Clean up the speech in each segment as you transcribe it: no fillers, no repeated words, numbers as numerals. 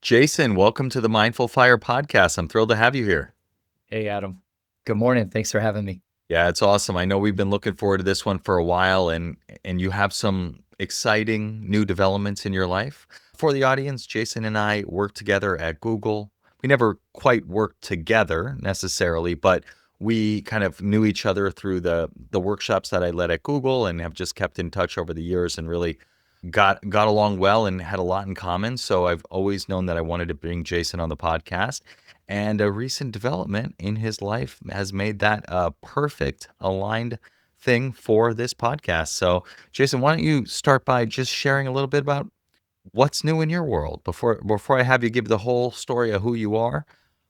Jason, welcome to the Mindful Fire podcast. I'm thrilled to have you here. Hey, Adam. Good morning. Thanks for having me. Yeah, it's awesome. I know we've been looking forward to this one for a while and you have some exciting new developments in your life. For the audience, Jason and I worked together at Google. We never quite worked together necessarily, but we kind of knew each other through the workshops that I led at Google and have just kept in touch over the years and really got along well and had a lot in common. So I've always known that I wanted to bring Jason on the podcast. And a recent development in his life has made that a perfect aligned thing for this podcast. So, Jason, why don't you start by just sharing a little bit about what's new in your world before I have you give the whole story of who you are?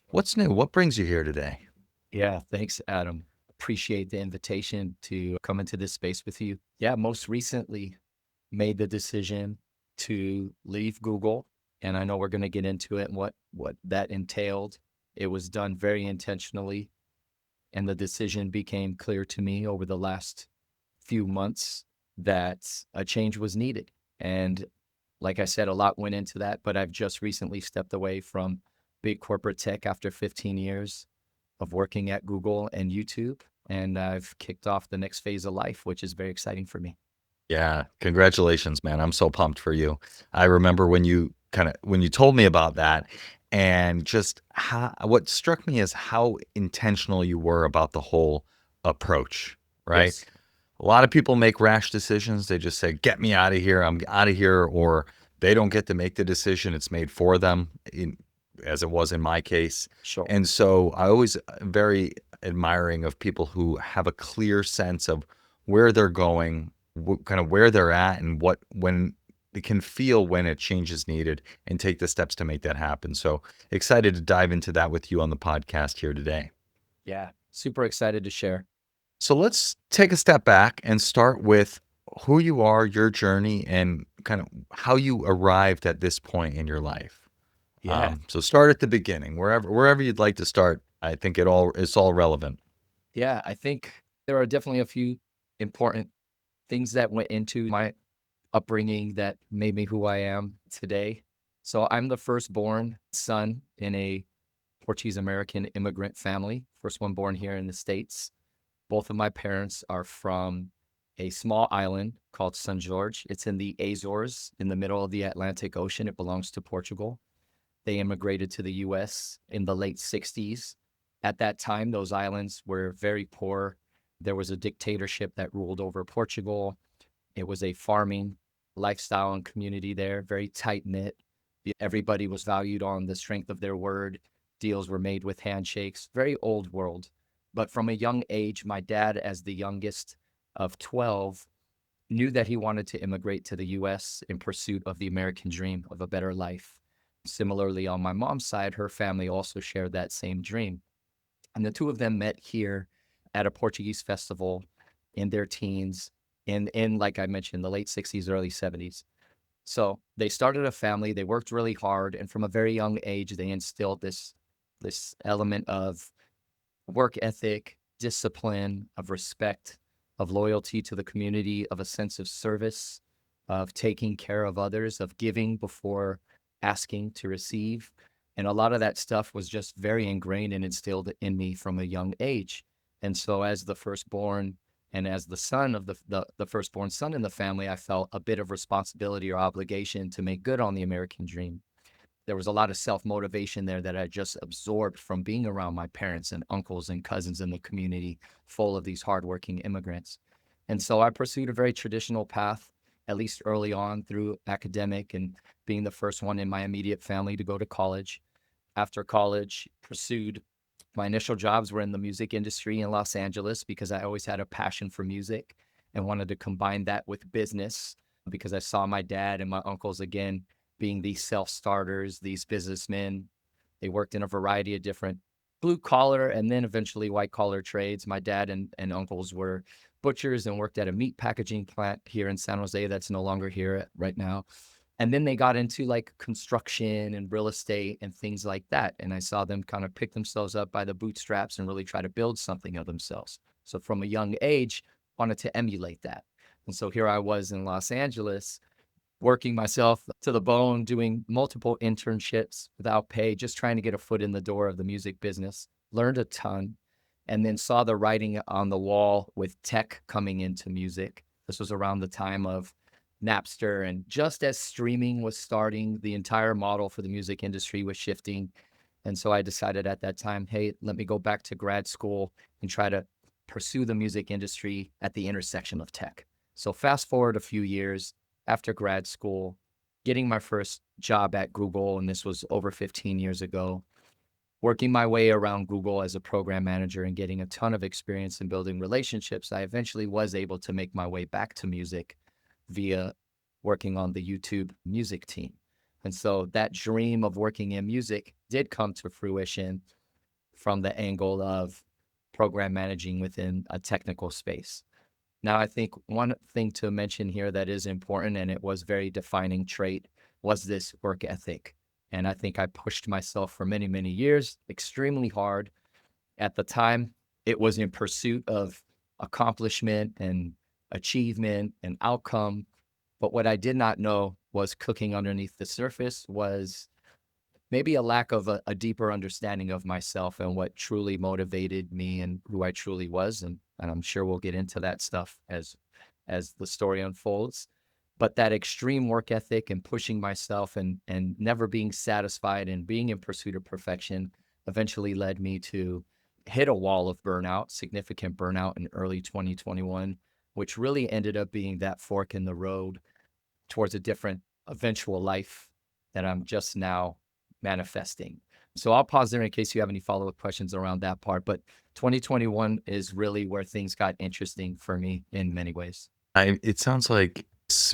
What's new? What brings you here today? Yeah, thanks, Adam. Appreciate the invitation to come into this space with you. Yeah, most recently made the decision to leave Google, and I know we're going to get into it and what that entailed. It was done very intentionally, and the decision became clear to me over the last few months that a change was needed. And like I said, a lot went into that, but I've just recently stepped away from big corporate tech after 15 years of working at Google and YouTube. And I've kicked off the next phase of life, which is very exciting for me. Yeah, congratulations, man. I'm so pumped for you. I remember when you told me about that and just what struck me is how intentional you were about the whole approach, right? Yes. A lot of people make rash decisions. They just say, "Get me out of here. I'm out of here," or they don't get to make the decision. It's made for them, as it was in my case. Sure. And so I always very admiring of people who have a clear sense of where they're going, kind of where they're at, and when they can feel when a change is needed and take the steps to make that happen. So excited to dive into that with you on the podcast here today. Yeah. Super excited to share. So let's take a step back and start with who you are, your journey, and kind of how you arrived at this point in your life. Yeah. So start at the beginning, wherever you'd like to start. I think it's all relevant. Yeah. I think there are definitely a few important things that went into my upbringing that made me who I am today. So I'm the firstborn son in a Portuguese-American immigrant family, first one born here in the States. Both of my parents are from a small island called San Jorge. It's in the Azores in the middle of the Atlantic Ocean. It belongs to Portugal. They immigrated to the US in the late 60s. At that time, those islands were very poor. There was a dictatorship that ruled over Portugal. It was a farming lifestyle and community there, very tight knit. Everybody was valued on the strength of their word. Deals were made with handshakes, very old world. But from a young age, my dad, as the youngest of 12, knew that he wanted to immigrate to the US in pursuit of the American dream of a better life. Similarly, on my mom's side, her family also shared that same dream. And the two of them met here at a Portuguese festival in their teens, in like I mentioned, the late 60s, early 70s. So they started a family, they worked really hard, and from a very young age, they instilled this element of work ethic, discipline, of respect, of loyalty to the community, of a sense of service, of taking care of others, of giving before asking to receive. And a lot of that stuff was just very ingrained and instilled in me from a young age. And so, as the firstborn and as the son of the firstborn son in the family, I felt a bit of responsibility or obligation to make good on the American dream. There was a lot of self-motivation there that I just absorbed from being around my parents and uncles and cousins in the community full of these hardworking immigrants. And so I pursued a very traditional path, at least early on through academic and being the first one in my immediate family to go to college. After college, pursued my initial jobs were in the music industry in Los Angeles because I always had a passion for music and wanted to combine that with business because I saw my dad and my uncles again being these self-starters, these businessmen. They worked in a variety of different blue collar and then eventually white collar trades. My dad and uncles were butchers and worked at a meat packaging plant here in San Jose that's no longer here right now. And then they got into like construction and real estate and things like that. And I saw them kind of pick themselves up by the bootstraps and really try to build something of themselves. So from a young age, wanted to emulate that. And so here I was in Los Angeles working myself to the bone, doing multiple internships without pay, just trying to get a foot in the door of the music business. Learned a ton, and then saw the writing on the wall with tech coming into music. This was around the time of Napster, and just as streaming was starting, the entire model for the music industry was shifting. And so I decided at that time, hey, let me go back to grad school and try to pursue the music industry at the intersection of tech. So fast forward a few years after grad school, getting my first job at Google, and this was over 15 years ago, working my way around Google as a program manager and getting a ton of experience in building relationships, I eventually was able to make my way back to music via working on the YouTube music team. And so that dream of working in music did come to fruition from the angle of program managing within a technical space. Now, I think one thing to mention here that is important, and it was very defining trait, was this work ethic. And I think I pushed myself for many, many years extremely hard. At the time, it was in pursuit of accomplishment and achievement and outcome. But what I did not know was cooking underneath the surface was maybe a lack of a deeper understanding of myself and what truly motivated me and who I truly was. And I'm sure we'll get into that stuff as the story unfolds. But that extreme work ethic and pushing myself and never being satisfied and being in pursuit of perfection eventually led me to hit a wall of burnout, significant burnout in early 2021, which really ended up being that fork in the road towards a different eventual life that I'm just now manifesting. So I'll pause there in case you have any follow-up questions around that part. But 2021 is really where things got interesting for me in many ways. It sounds like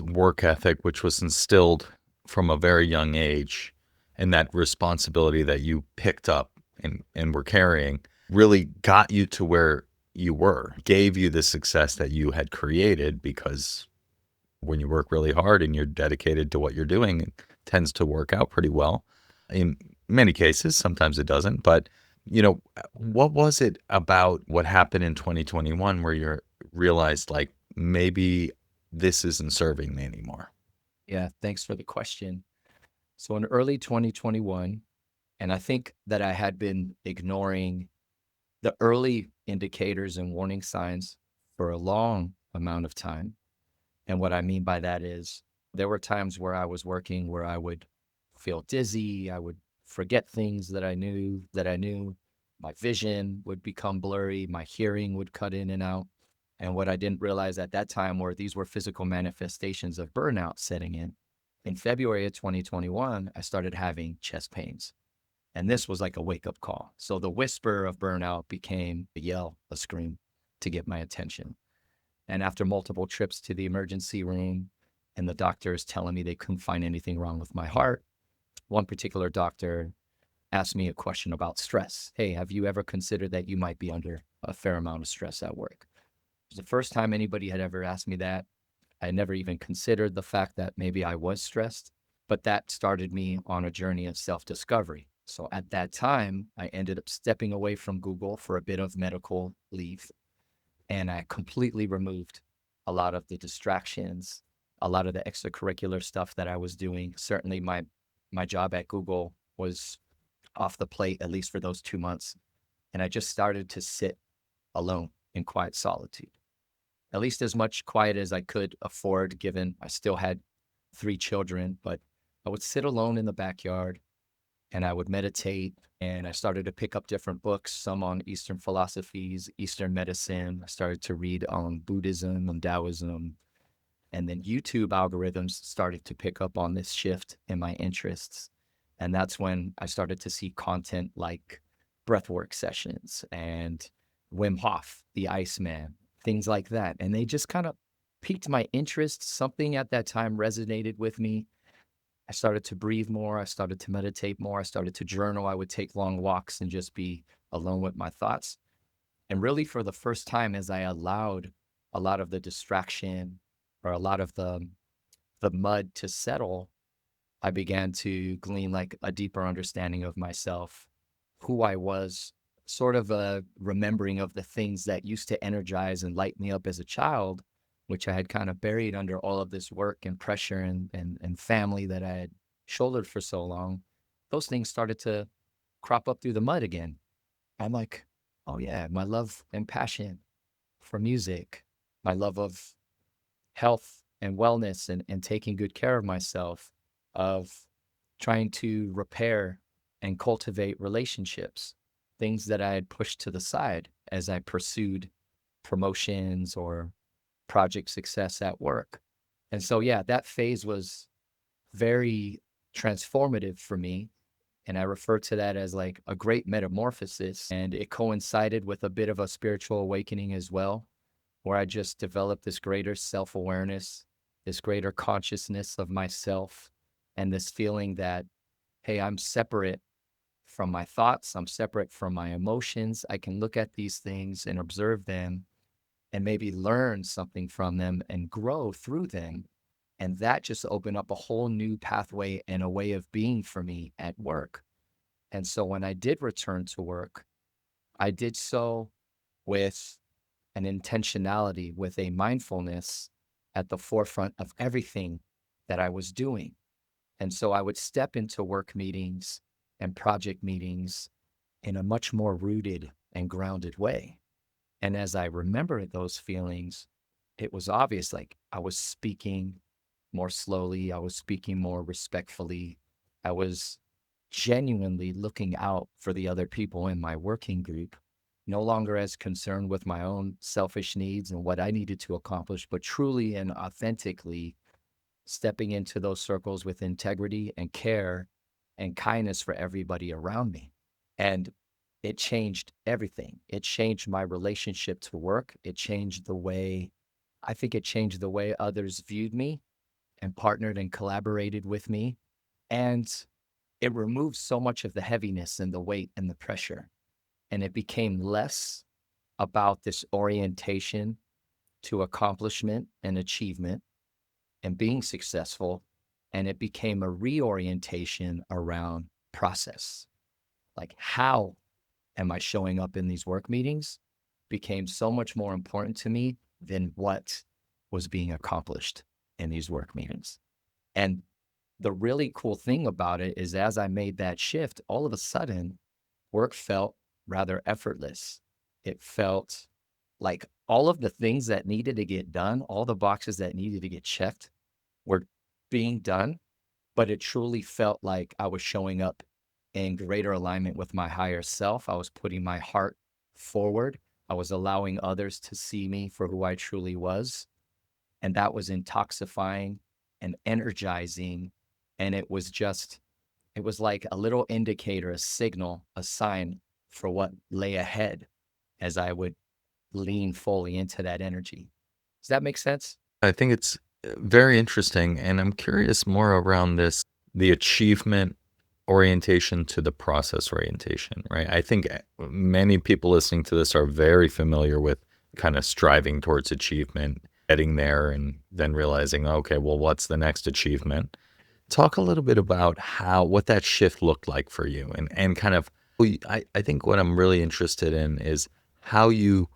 work ethic, which was instilled from a very young age, and that responsibility that you picked up and were carrying really got you to where you were, gave you the success that you had created because when you work really hard and you're dedicated to what you're doing, it tends to work out pretty well. In many cases, sometimes it doesn't. But, what was it about what happened in 2021 where you realized like maybe this isn't serving me anymore? Yeah, thanks for the question. So in early 2021, and I think that I had been ignoring the early indicators and warning signs for a long amount of time. And what I mean by that is there were times where I was working where I would feel dizzy. I would forget things that I knew. My vision would become blurry. My hearing would cut in and out. And what I didn't realize at that time were these were physical manifestations of burnout setting in. In February of 2021, I started having chest pains. And this was like a wake up call. So the whisper of burnout became a yell, a scream to get my attention. And after multiple trips to the emergency room and the doctors telling me they couldn't find anything wrong with my heart, one particular doctor asked me a question about stress. Hey, have you ever considered that you might be under a fair amount of stress at work? It was the first time anybody had ever asked me that. I never even considered the fact that maybe I was stressed, but that started me on a journey of self discovery. So at that time, I ended up stepping away from Google for a bit of medical leave, and I completely removed a lot of the distractions, a lot of the extracurricular stuff that I was doing. Certainly my job at Google was off the plate, at least for those 2 months. And I just started to sit alone in quiet solitude, at least as much quiet as I could afford, given I still had 3 children. But I would sit alone in the backyard and I would meditate. And I started to pick up different books, some on Eastern philosophies, Eastern medicine. I started to read on Buddhism and Taoism. And then YouTube algorithms started to pick up on this shift in my interests. And that's when I started to see content like breathwork sessions and Wim Hof, the Iceman, things like that. And they just kind of piqued my interest. Something at that time resonated with me. I started to breathe more. I started to meditate more. I started to journal. I would take long walks and just be alone with my thoughts. And really, for the first time, as I allowed a lot of the distraction or a lot of the mud to settle, I began to glean like a deeper understanding of myself, who I was, sort of a remembering of the things that used to energize and light me up as a child which I had kind of buried under all of this work and pressure and family that I had shouldered for so long, those things started to crop up through the mud again. I'm like, oh yeah, my love and passion for music, my love of health and wellness and taking good care of myself, of trying to repair and cultivate relationships, things that I had pushed to the side as I pursued promotions or project success at work. And so, yeah, that phase was very transformative for me. And I refer to that as like a great metamorphosis. And it coincided with a bit of a spiritual awakening as well, where I just developed this greater self awareness, this greater consciousness of myself, and this feeling that, hey, I'm separate from my thoughts, I'm separate from my emotions. I can look at these things and observe them and maybe learn something from them and grow through them. And that just opened up a whole new pathway and a way of being for me at work. And so when I did return to work, I did so with an intentionality, with a mindfulness at the forefront of everything that I was doing. And so I would step into work meetings and project meetings in a much more rooted and grounded way. And as I remembered those feelings, it was obvious like I was speaking more slowly, I was speaking more respectfully, I was genuinely looking out for the other people in my working group, no longer as concerned with my own selfish needs and what I needed to accomplish, but truly and authentically stepping into those circles with integrity and care and kindness for everybody around me. And it changed everything. It changed my relationship to work. It changed the way, I think it changed the way others viewed me and partnered and collaborated with me. And it removed so much of the heaviness and the weight and the pressure. And it became less about this orientation to accomplishment and achievement and being successful. And it became a reorientation around process. Like, how am I showing up in these work meetings became so much more important to me than what was being accomplished in these work meetings. And the really cool thing about it is, as I made that shift, all of a sudden, work felt rather effortless. It felt like all of the things that needed to get done, all the boxes that needed to get checked were being done, but it truly felt like I was showing up in greater alignment with my higher self. I was putting my heart forward. I was allowing others to see me for who I truly was. And that was intoxifying and energizing. And it was like a little indicator, a signal, a sign for what lay ahead as I would lean fully into that energy. Does that make sense? I think it's very interesting, and I'm curious more around this, the achievement orientation to the process orientation, right? I think many people listening to this are very familiar with kind of striving towards achievement, getting there, and then realizing, okay, well, what's the next achievement? Talk a little bit about what that shift looked like for you, and kind of, I think what I'm really interested in is how you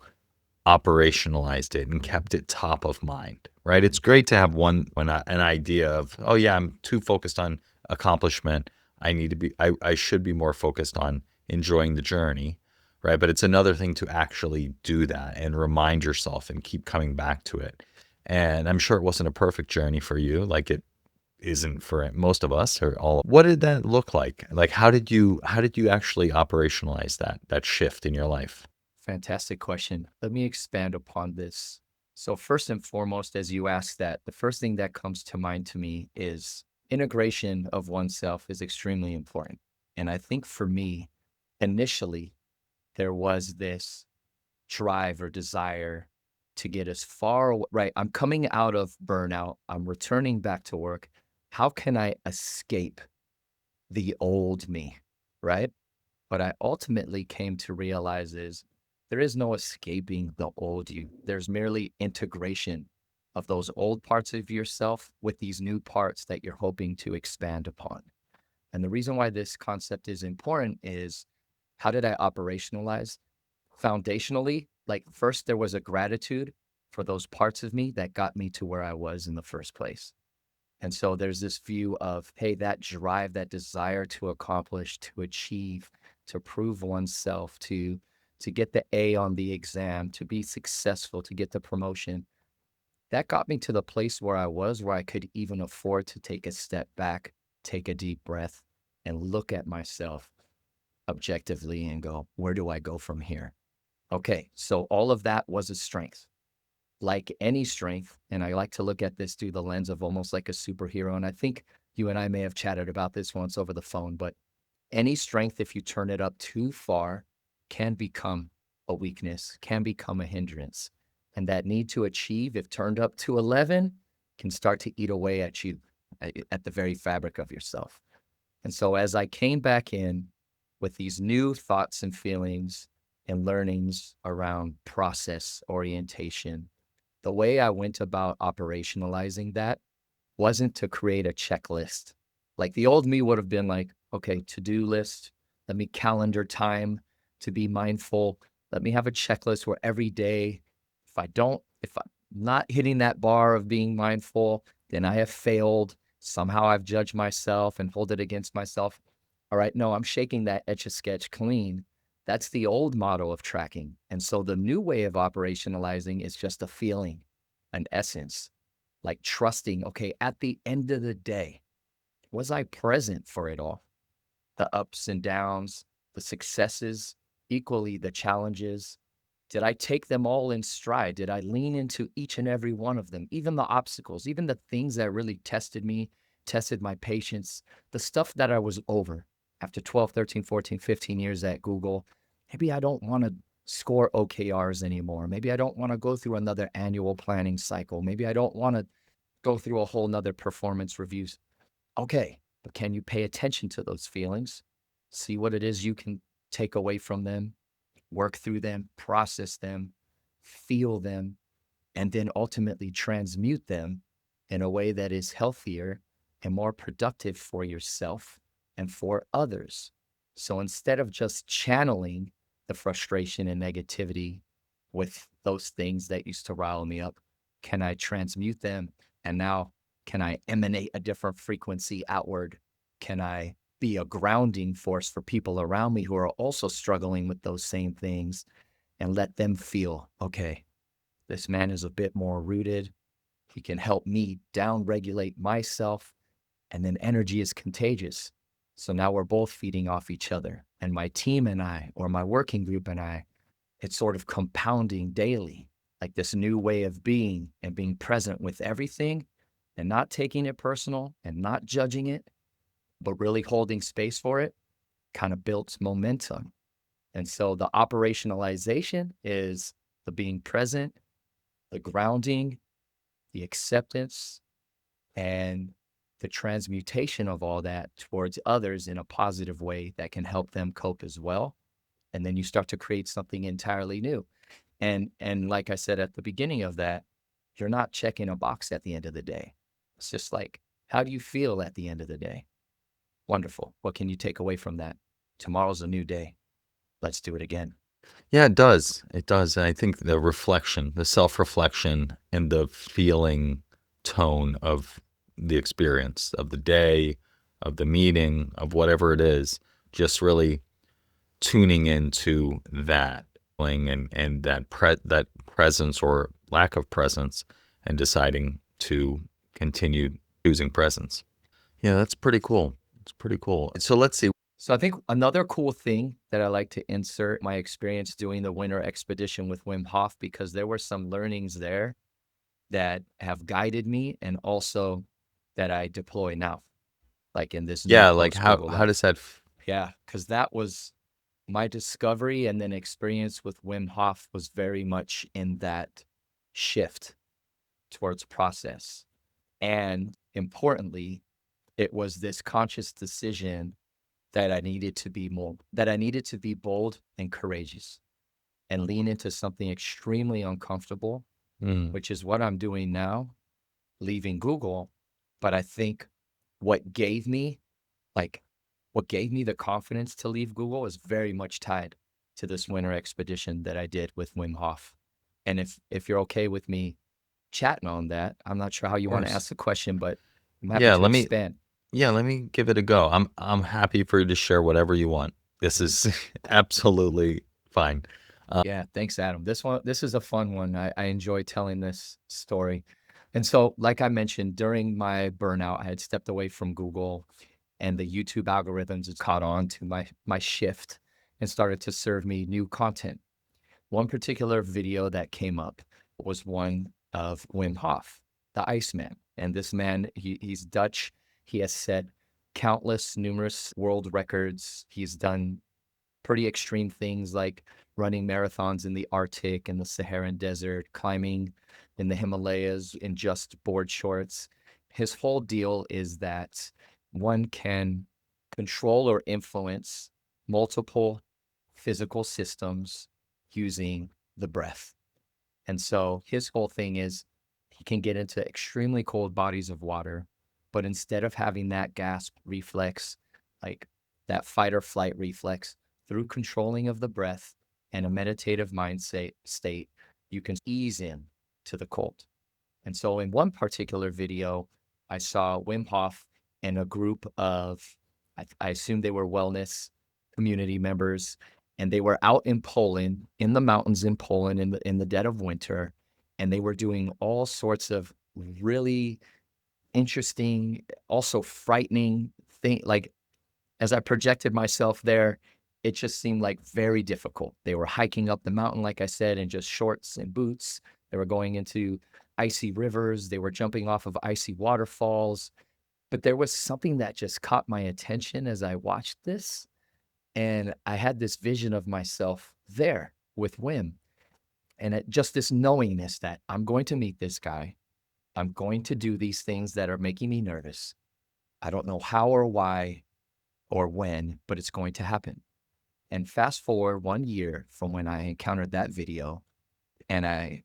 operationalized it and kept it top of mind, right? It's great to have an idea of, oh yeah, I'm too focused on accomplishment. I should be more focused on enjoying the journey, right? But it's another thing to actually do that and remind yourself and keep coming back to it. And I'm sure it wasn't a perfect journey for you, like it isn't for most of us or all. What did that look like? Like how did you actually operationalize that shift in your life? Fantastic question. Let me expand upon this. So, first and foremost, as you ask that, the first thing that comes to mind to me is integration of oneself is extremely important. And I think for me, initially, there was this drive or desire to get as far away. Right. I'm coming out of burnout, I'm returning back to work. How can I escape the old me? Right. What I ultimately came to realize is there is no escaping the old you. There's merely integration of those old parts of yourself with these new parts that you're hoping to expand upon. And the reason why this concept is important is, how did I operationalize? Foundationally, like, first there was a gratitude for those parts of me that got me to where I was in the first place. And so there's this view of, hey, that drive, that desire to accomplish, to achieve, to prove oneself, to get the A on the exam, to be successful, to get the promotion. That got me to the place where I was, where I could even afford to take a step back, take a deep breath, and look at myself objectively and go, where do I go from here? Okay, so all of that was a strength. Like any strength, and I like to look at this through the lens of almost like a superhero. And I think you and I may have chatted about this once over the phone, but any strength, if you turn it up too far, can become a weakness, can become a hindrance. And that need to achieve, if turned up to 11, can start to eat away at you, at the very fabric of yourself. And so as I came back in with these new thoughts and feelings and learnings around process orientation, the way I went about operationalizing that wasn't to create a checklist. Like the old me would have been like, okay, to-do list, let me calendar time to be mindful. Let me have a checklist where every day, if I'm not hitting that bar of being mindful, then I have failed. Somehow I've judged myself and hold it against myself. All right, no, I'm shaking that Etch-a-Sketch clean. That's the old model of tracking. And so the new way of operationalizing is just a feeling, an essence, like trusting, okay, at the end of the day, was I present for it all? The ups and downs, the successes, equally the challenges. Did I take them all in stride? Did I lean into each and every one of them, even the obstacles, even the things that really tested me, tested my patience, the stuff that I was over after 12, 13, 14, 15 years at Google? Maybe I don't want to score OKRs anymore. Maybe I don't want to go through another annual planning cycle. Maybe I don't want to go through a whole nother performance reviews. Okay, but can you pay attention to those feelings? See what it is you can take away from them, work through them, process them, feel them, and then ultimately transmute them in a way that is healthier and more productive for yourself and for others. So instead of just channeling the frustration and negativity with those things that used to rile me up, can I transmute them? And now, can I emanate a different frequency outward? Can I be a grounding force for people around me who are also struggling with those same things and let them feel, okay, this man is a bit more rooted. He can help me down regulate myself. And then energy is contagious. So now we're both feeding off each other. And my team and I, or my working group and I, it's sort of compounding daily, like this new way of being and being present with everything and not taking it personal and not judging it, but really holding space for it kind of builds momentum. And so the operationalization is the being present, the grounding, the acceptance, and the transmutation of all that towards others in a positive way that can help them cope as well. And then you start to create something entirely new. And like I said at the beginning of that, you're not checking a box at the end of the day. It's just like, how do you feel at the end of the day? Wonderful. What can you take away from that? Tomorrow's a new day. Let's do it again. Yeah, it does. It does. And I think the reflection, the self-reflection and the feeling tone of the experience of the day, of the meeting, of whatever it is, just really tuning into that feeling and that presence or lack of presence and deciding to continue choosing presence. Yeah, that's pretty cool. It's pretty cool. So let's see. So I think another cool thing that I like to insert my experience doing the winter expedition with Wim Hof, because there were some learnings there that have guided me and also that I deploy now, like in this new Yeah, like post Google how life. does that Yeah, because that was my discovery and then experience with Wim Hof was very much in that shift towards process. And importantly, it was this conscious decision that I needed to be bold and courageous and lean into something extremely uncomfortable, Mm, which is what I'm doing now, leaving Google. But I think what gave me like what gave me the confidence to leave Google is very much tied to this winter expedition that I did with Wim Hof. And if you're okay with me chatting on that, I'm not sure how you want to course. ask the question, but I'm happy Yeah, to let me expand. yeah, let me give it a go. I'm happy for you to share whatever you want. This is absolutely fine. Yeah, thanks, Adam. This is a fun one. I enjoy telling this story. And so, like I mentioned, during my burnout, I had stepped away from Google and the YouTube algorithms had caught on to my shift and started to serve me new content. One particular video that came up was one of Wim Hof, the Iceman. And this man, he's Dutch. He has set numerous world records. He's done pretty extreme things like running marathons in the Arctic and the Saharan Desert, climbing in the Himalayas in just board shorts. His whole deal is that one can control or influence multiple physical systems using the breath. And so his whole thing is he can get into extremely cold bodies of water, but instead of having that gasp reflex, like that fight or flight reflex, through controlling of the breath and a meditative mindset state, you can ease in to the cold. And so in one particular video, I saw Wim Hof and a group of, I assume they were wellness community members, and they were out in Poland, in the mountains in Poland, in the dead of winter, and they were doing all sorts of really interesting, also frightening thing. Like as I projected myself there, it just seemed like very difficult. They were hiking up the mountain, like I said, in just shorts and boots. They were going into icy rivers. They were jumping off of icy waterfalls. But there was something that just caught my attention as I watched this. And I had this vision of myself there with Wim. And just this knowingness that I'm going to meet this guy. I'm going to do these things that are making me nervous. I don't know how or why or when, but it's going to happen. And fast forward 1 year from when I encountered that video, and I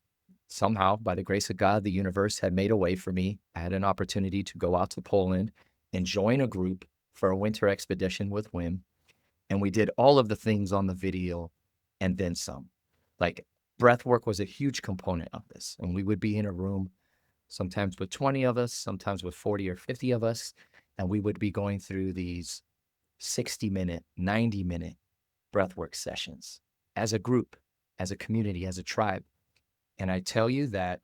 somehow, by the grace of God, the universe had made a way for me. I had an opportunity to go out to Poland and join a group for a winter expedition with Wim. And we did all of the things on the video and then some. Like breath work was a huge component of this. And we would be in a room, sometimes with 20 of us, sometimes with 40 or 50 of us. And we would be going through these 60-minute, 90-minute breathwork sessions as a group, as a community, as a tribe. And I tell you that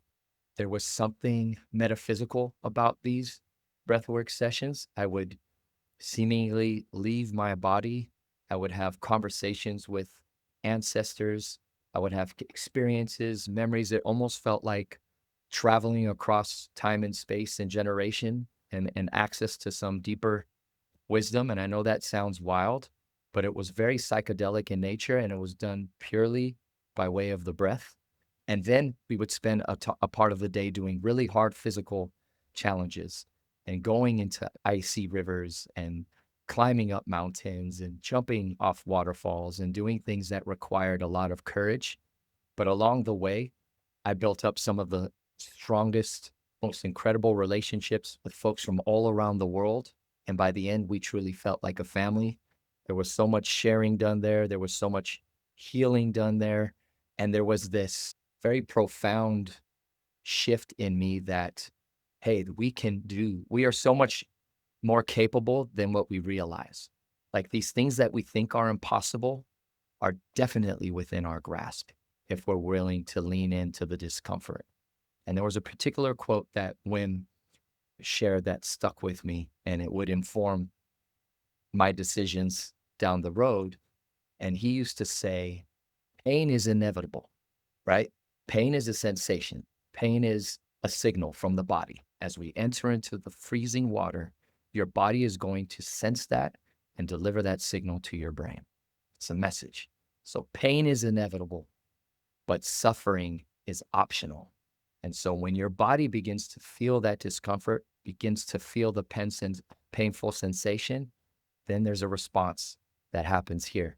there was something metaphysical about these breathwork sessions. I would seemingly leave my body. I would have conversations with ancestors. I would have experiences, memories that almost felt like traveling across time and space and generation and access to some deeper wisdom. And I know that sounds wild, but it was very psychedelic in nature and it was done purely by way of the breath. And then we would spend a part of the day doing really hard physical challenges and going into icy rivers and climbing up mountains and jumping off waterfalls and doing things that required a lot of courage. But along the way, I built up some of the strongest, most incredible relationships with folks from all around the world. And by the end, we truly felt like a family. There was so much sharing done there. There was so much healing done there. And there was this very profound shift in me that, hey, we are so much more capable than what we realize. Like these things that we think are impossible are definitely within our grasp if we're willing to lean into the discomfort. And there was a particular quote that Wim shared that stuck with me, and it would inform my decisions down the road. And he used to say, pain is inevitable, right? Pain is a sensation. Pain is a signal from the body. As we enter into the freezing water, your body is going to sense that and deliver that signal to your brain. It's a message. So pain is inevitable, but suffering is optional. And so when your body begins to feel that discomfort, begins to feel the painful sensation, then there's a response that happens here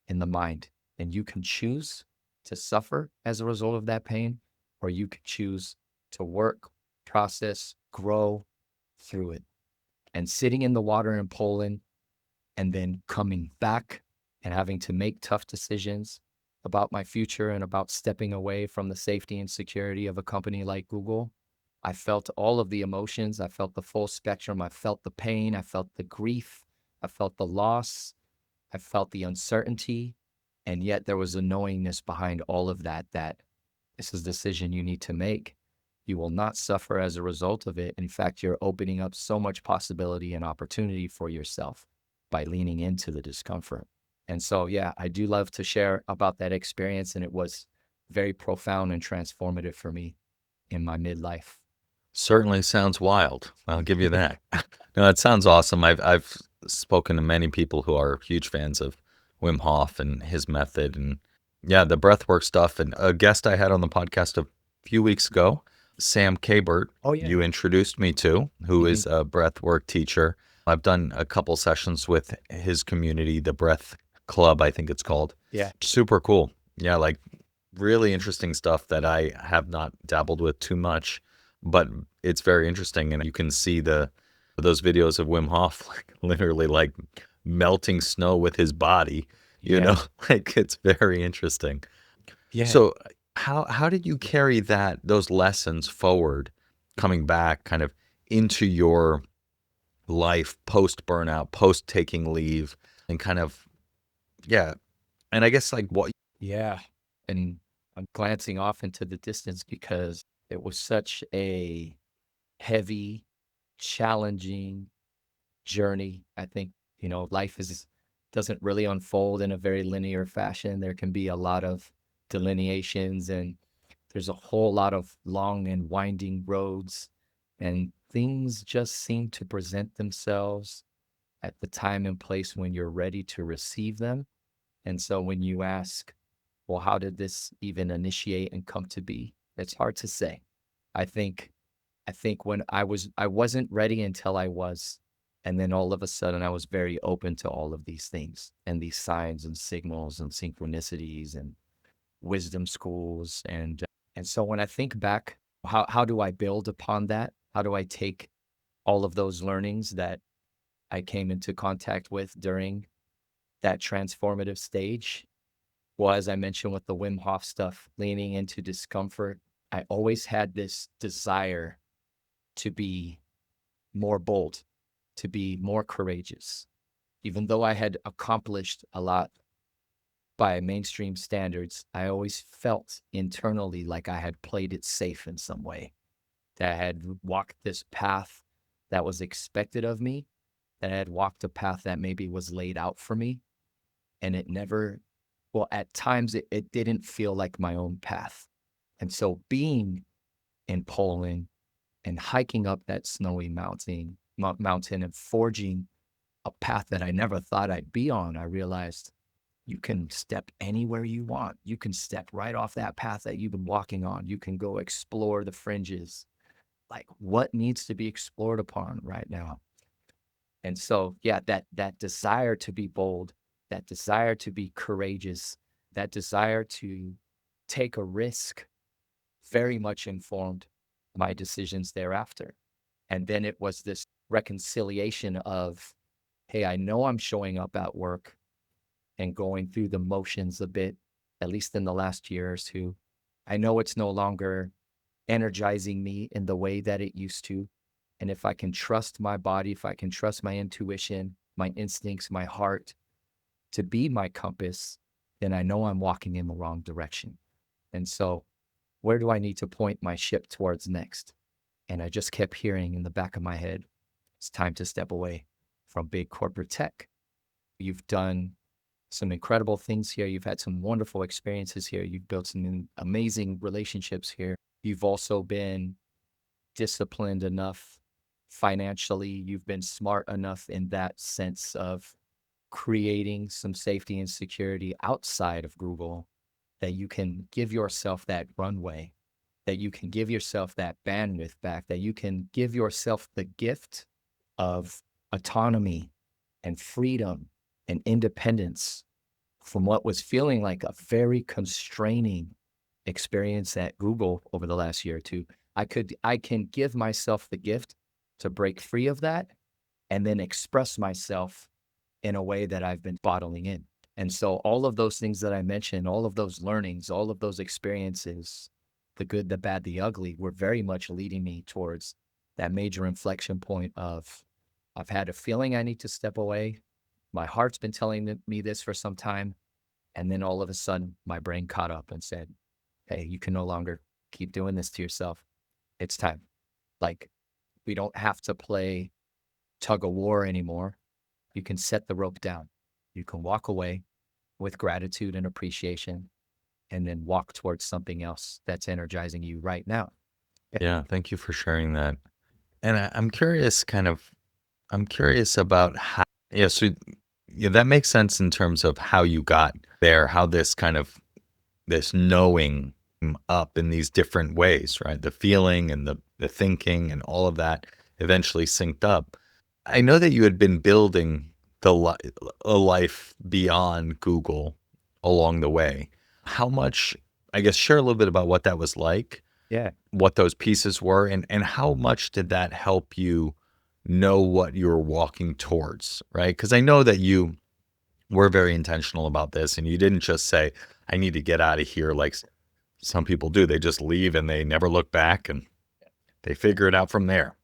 in the mind. And you can choose to suffer as a result of that pain, or you can choose to work, process, grow through it. And sitting in the water in Poland and then coming back and having to make tough decisions about my future and about stepping away from the safety and security of a company like Google. I felt all of the emotions. I felt the full spectrum. I felt the pain. I felt the grief. I felt the loss. I felt the uncertainty. And yet there was a knowingness behind all of that, that this is a decision you need to make. You will not suffer as a result of it. In fact, you're opening up so much possibility and opportunity for yourself by leaning into the discomfort. And so, yeah, I do love to share about that experience. And it was very profound and transformative for me in my midlife. Certainly sounds wild. I'll give you that. No, it sounds awesome. I've spoken to many people who are huge fans of Wim Hof and his method, and yeah, the breathwork stuff. And a guest I had on the podcast a few weeks ago, Sam Kabert, Oh, yeah. you introduced me to, who Hmm. is a breathwork teacher. I've done a couple sessions with his community, the Breath Club, I think it's called. Yeah. Super cool. Yeah, like really interesting stuff that I have not dabbled with too much, but it's very interesting. And you can see those videos of Wim Hof, like literally like melting snow with his body, you Yeah. know, like it's very interesting. Yeah. So how did you carry those lessons forward, coming back kind of into your life post burnout, post taking leave, and kind of, yeah. And I guess like what Yeah. And I'm glancing off into the distance because it was such a heavy, challenging journey. I think, life is doesn't really unfold in a very linear fashion. There can be a lot of delineations and there's a whole lot of long and winding roads and things just seem to present themselves at the time and place when you're ready to receive them. And so when you ask, well, how did this even initiate and come to be? It's hard to say. I think I think when I wasn't ready until I was. And then all of a sudden I was very open to all of these things and these signs and signals and synchronicities and wisdom schools. And so when I think back, how do I build upon that? How do I take all of those learnings that I came into contact with during that transformative stage? Well, as I mentioned with the Wim Hof stuff, leaning into discomfort, I always had this desire to be more bold, to be more courageous. Even though I had accomplished a lot by mainstream standards, I always felt internally like I had played it safe in some way, that I had walked this path that was expected of me, that I had walked a path that maybe was laid out for me. And it never, well, at times it didn't feel like my own path. And so being in Poland and hiking up that snowy mountain and forging a path that I never thought I'd be on, I realized you can step anywhere you want. You can step right off that path that you've been walking on. You can go explore the fringes. Like what needs to be explored upon right now? And so, yeah, that desire to be bold, that desire to be courageous, that desire to take a risk very much informed my decisions thereafter. And then it was this reconciliation of, hey, I know I'm showing up at work and going through the motions a bit, at least in the last year or two. I know it's no longer energizing me in the way that it used to. And if I can trust my body, if I can trust my intuition, my instincts, my heart to be my compass, then I know I'm walking in the wrong direction. And so, where do I need to point my ship towards next? And I just kept hearing in the back of my head, it's time to step away from big corporate tech. You've done some incredible things here. You've had some wonderful experiences here. You've built some amazing relationships here. You've also been disciplined enough financially. You've been smart enough in that sense of creating some safety and security outside of Google that you can give yourself that runway, that you can give yourself that bandwidth back, that you can give yourself the gift of autonomy and freedom and independence from what was feeling like a very constraining experience at Google over the last year or two. I can give myself the gift to break free of that and then express myself in a way that I've been bottling in. And so all of those things that I mentioned, all of those learnings, all of those experiences, the good, the bad, the ugly, were very much leading me towards that major inflection point of I've had a feeling I need to step away. My heart's been telling me this for some time. And then all of a sudden, my brain caught up and said, hey, you can no longer keep doing this to yourself. It's time. Like, we don't have to play tug of war anymore. You can set the rope down. You can walk away with gratitude and appreciation and then walk towards something else that's energizing you right now. Yeah, thank you for sharing that. And I'm curious, I'm curious about how, yeah, so yeah, that makes sense in terms of how you got there, how this knowing up in these different ways, right? The feeling and the thinking and all of that eventually synced up. I know that you had been building a life beyond Google along the way. How much, I guess, share a little bit about what that was like, Yeah. what those pieces were, and how much did that help you know what you were walking towards, right? Because I know that you were very intentional about this, and you didn't just say, I need to get out of here like some people do. They just leave and they never look back and they figure it out from there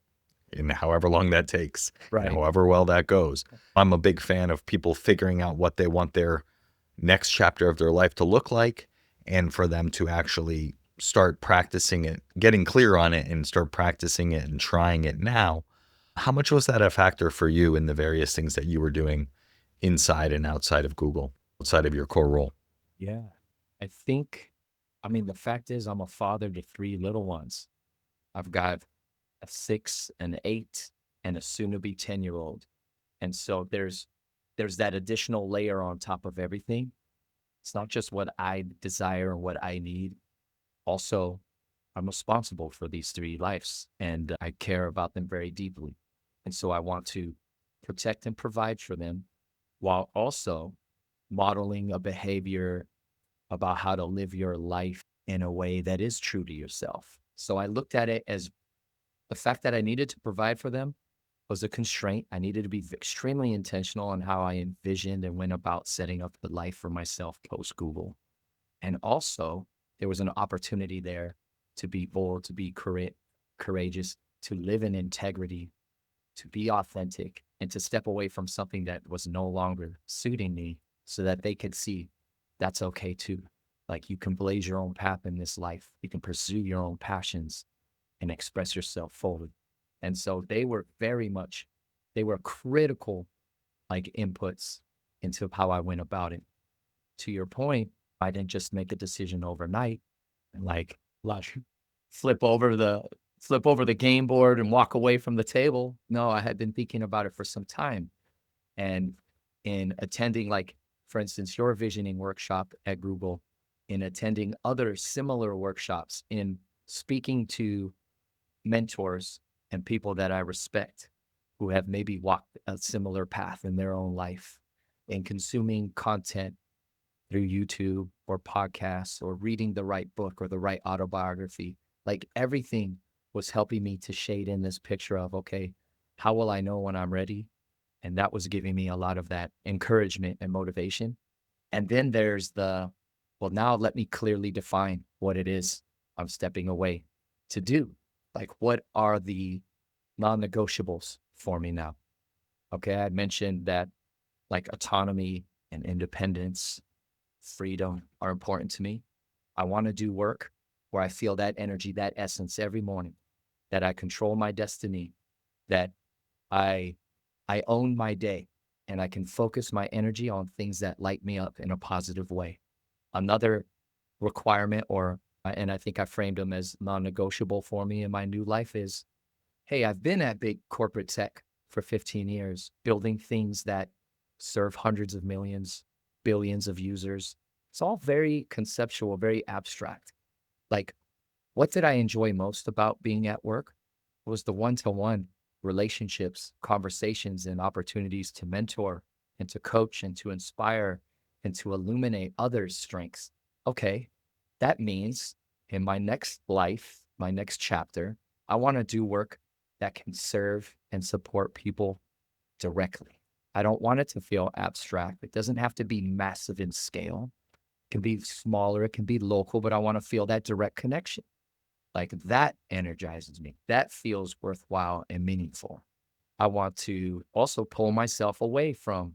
in however long that takes and Right. however well that goes. I'm a big fan of people figuring out what they want their next chapter of their life to look like, and for them to actually start practicing it, getting clear on it and start practicing it and trying it now. How much was that a factor for you in the various things that you were doing inside and outside of Google, outside of your core role? Yeah. I think, I mean, the fact is, I'm a father to three little ones. I've got a 6, an 8, and a soon to be 10-year-old. And so there's that additional layer on top of everything. It's not just what I desire and what I need. Also, I'm responsible for these three lives and I care about them very deeply. And so I want to protect and provide for them while also modeling a behavior about how to live your life in a way that is true to yourself. So I looked at it as the fact that I needed to provide for them was a constraint. I needed to be extremely intentional on how I envisioned and went about setting up the life for myself post Google. And also, there was an opportunity there to be bold, to be courageous, to live in integrity, to be authentic, and to step away from something that was no longer suiting me so that they could see that's okay too. Like you can blaze your own path in this life, you can pursue your own passions and express yourself fully. And so they were very much, they were critical like inputs into how I went about it. To your point, I didn't just make a decision overnight and like flip over the flip over the game board and walk away from the table. No, I had been thinking about it for some time. And in attending, like, for instance, your visioning workshop at Google, in attending other similar workshops, in speaking to mentors and people that I respect who have maybe walked a similar path in their own life, in consuming content through YouTube or podcasts or reading the right book or the right autobiography. Like everything was helping me to shade in this picture of, okay, how will I know when I'm ready? And that was giving me a lot of that encouragement and motivation. And then there's the, well, now let me clearly define what it is I'm stepping away to do. Like, what are the non negotiables for me now? Okay. I mentioned that like autonomy and independence, freedom are important to me. I want to do work where I feel that energy, that essence every morning, that I control my destiny, that I I own my day and I can focus my energy on things that light me up in a positive way. Another requirement or and I think I framed them as non-negotiable for me in my new life is, hey, I've been at big corporate tech for 15 years, building things that serve hundreds of millions, billions of users. It's all very conceptual, very abstract. Like, what did I enjoy most about being at work? Was the one-to-one relationships, conversations, and opportunities to mentor and to coach and to inspire and to illuminate others' strengths. Okay, that means in my next life, my next chapter, I want to do work that can serve and support people directly. I don't want it to feel abstract. It doesn't have to be massive in scale. It can be smaller, it can be local, but I want to feel that direct connection. Like that energizes me. That feels worthwhile and meaningful. I want to also pull myself away from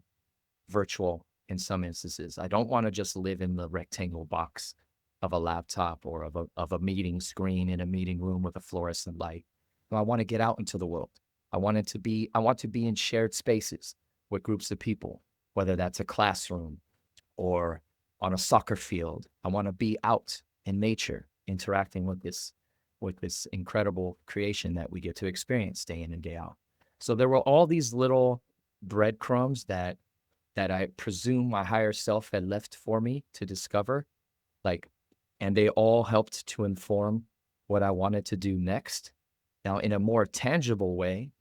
virtual in some instances. I don't want to just live in the rectangle box of a laptop or of a meeting screen in a meeting room with a fluorescent light. No, I want to get out into the world. I want to be in shared spaces with groups of people, whether that's a classroom or on a soccer field. I want to be out in nature, interacting with this incredible creation that we get to experience day in and day out. So there were all these little breadcrumbs that I presume my higher self had left for me to discover, like, and they all helped to inform what I wanted to do next. Now, in a more tangible way,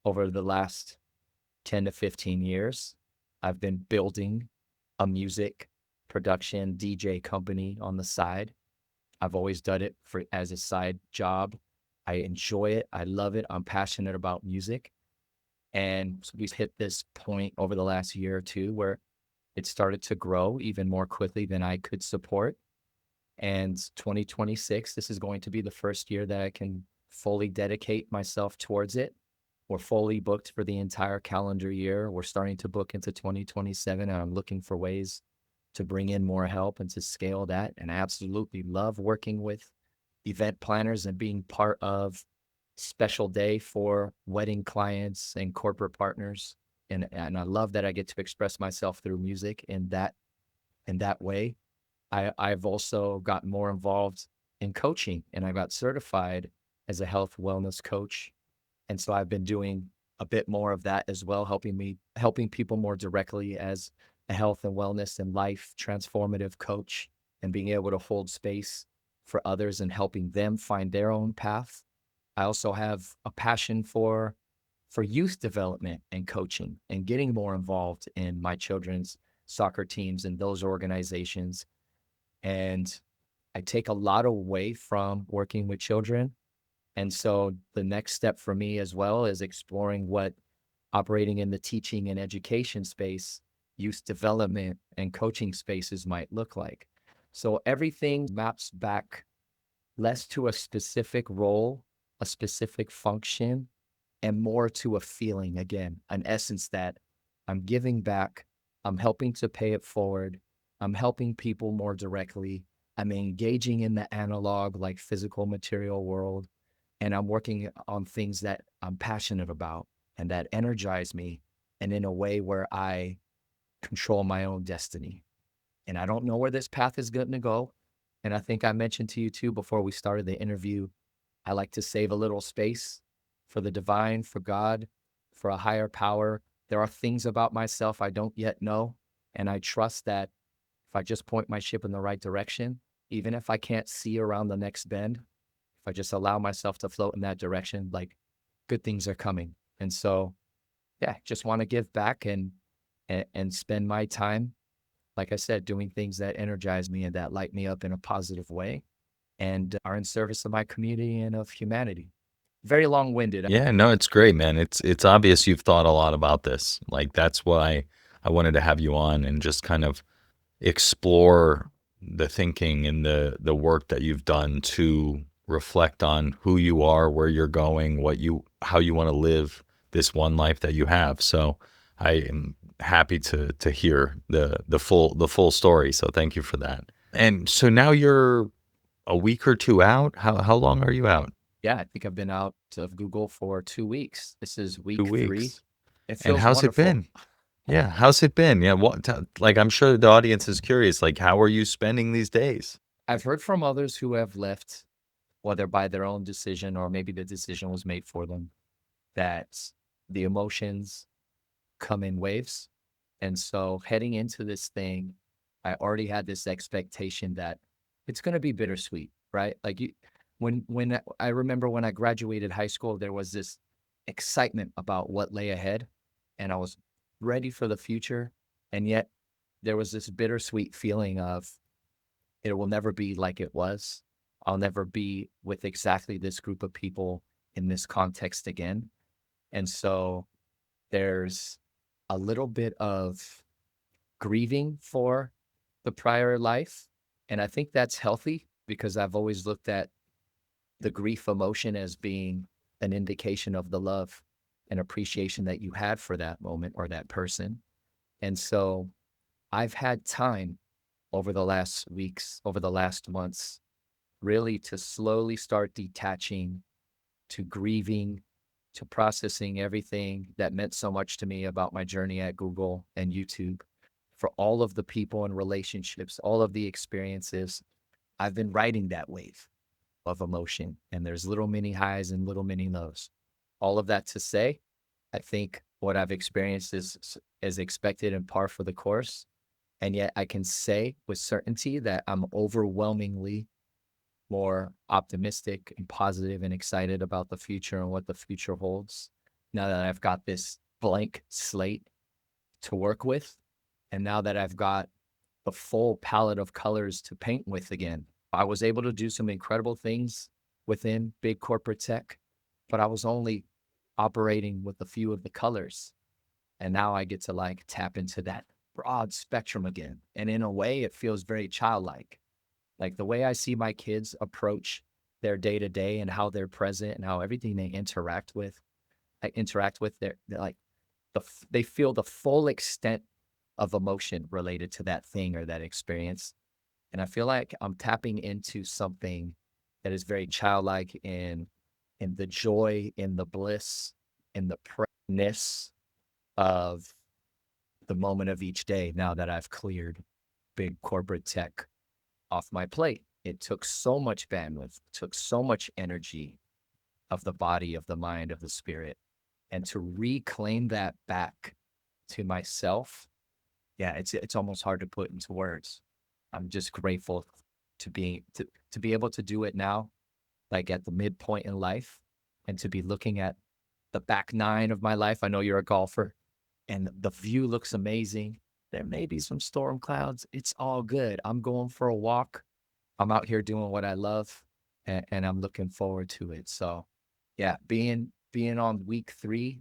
over the last 10 to 15 years, I've been building a music production DJ company on the side. I've always done it for as a side job. I enjoy it. I love it. I'm passionate about music. And so we've hit this point over the last year or two where it started to grow even more quickly than I could support. And 2026, this is going to be the first year that I can fully dedicate myself towards it. We're fully booked for the entire calendar year. We're starting to book into 2027, and I'm looking for ways to bring in more help and to scale that. And I absolutely love working with event planners and being part of special day for wedding clients and corporate partners. And I love that I get to express myself through music in that way. I've also gotten more involved in coaching, and I got certified as a health wellness coach. And so I've been doing a bit more of that as well, helping people more directly as a health and wellness and life transformative coach, and being able to hold space for others and helping them find their own path. I also have a passion for youth development and coaching and getting more involved in my children's soccer teams and those organizations. And I take a lot away from working with children. And so the next step for me as well is exploring what operating in the teaching and education space, youth development and coaching spaces might look like. So everything maps back less to a specific role, a specific function, and more to a feeling again, an essence that I'm giving back, I'm helping to pay it forward, I'm helping people more directly, I'm engaging in the analog, like physical material world, and I'm working on things that I'm passionate about and that energize me, and in a way where I control my own destiny. And I don't know where this path is going to go. And I think I mentioned to you too before we started the interview, I like to save a little space for the divine, for God, for a higher power. There are things about myself I don't yet know. And I trust that if I just point my ship in the right direction, even if I can't see around the next bend, if I just allow myself to float in that direction, like good things are coming. And so, yeah, just want to give back and spend my time, like I said, doing things that energize me and that light me up in a positive way and are in service of my community and of humanity. Very long-winded. Yeah, no, it's great, man. It's obvious you've thought a lot about this. Like that's why I wanted to have you on and just kind of explore the thinking and the work that you've done to reflect on who you are, where you're going, what you how you want to live this one life that you have. So I am happy to hear the full story. So thank you for that. And so now you're a week or two out. How long are you out? Yeah, I think I've been out of Google for 2 weeks. This is Two week 3. weeks. It And feels how's it wonderful. been? Yeah, how's it been? Yeah, like I'm sure the audience is curious. Like, how are you spending these days? I've heard from others who have left, whether by their own decision or maybe the decision was made for them, that the emotions come in waves. And so heading into this thing, I already had this expectation that it's going to be bittersweet, right? Like when I remember when I graduated high school, there was this excitement about what lay ahead, and I was ready for the future. And yet there was this bittersweet feeling of it will never be like it was. I'll never be with exactly this group of people in this context again. And so there's a little bit of grieving for the prior life. And I think that's healthy because I've always looked at the grief emotion as being an indication of the love and appreciation that you had for that moment or that person. And so I've had time over the last weeks, over the last months, really to slowly start detaching, to grieving, to processing everything that meant so much to me about my journey at Google and YouTube, for all of the people and relationships, all of the experiences. I've been riding that wave of emotion, and there's little mini highs and little mini lows. All of that to say, I think what I've experienced is expected and par for the course. And yet I can say with certainty that I'm overwhelmingly more optimistic and positive and excited about the future and what the future holds now that I've got this blank slate to work with. And now that I've got the full palette of colors to paint with again, I was able to do some incredible things within big corporate tech, but I was only operating with a few of the colors. And now I get to like tap into that broad spectrum again. And in a way, it feels very childlike. Like the way I see my kids approach their day to day and how they're present and how everything they interact with they're like they feel the full extent of emotion related to that thing or that experience. And I feel like I'm tapping into something that is very childlike in the joy, in the bliss, in the presence of the moment of each day now that I've cleared big corporate tech off my plate. It took so much bandwidth, took so much energy of the body, of the mind, of the spirit. And to reclaim that back to myself, yeah, it's almost hard to put into words. I'm just grateful to be able to do it now, like at the midpoint in life, and to be looking at the back nine of my life. I know you're a golfer, and the view looks amazing. There may be some storm clouds. It's all good. I'm going for a walk. I'm out here doing what I love, and I'm looking forward to it. So, yeah, being on week 3,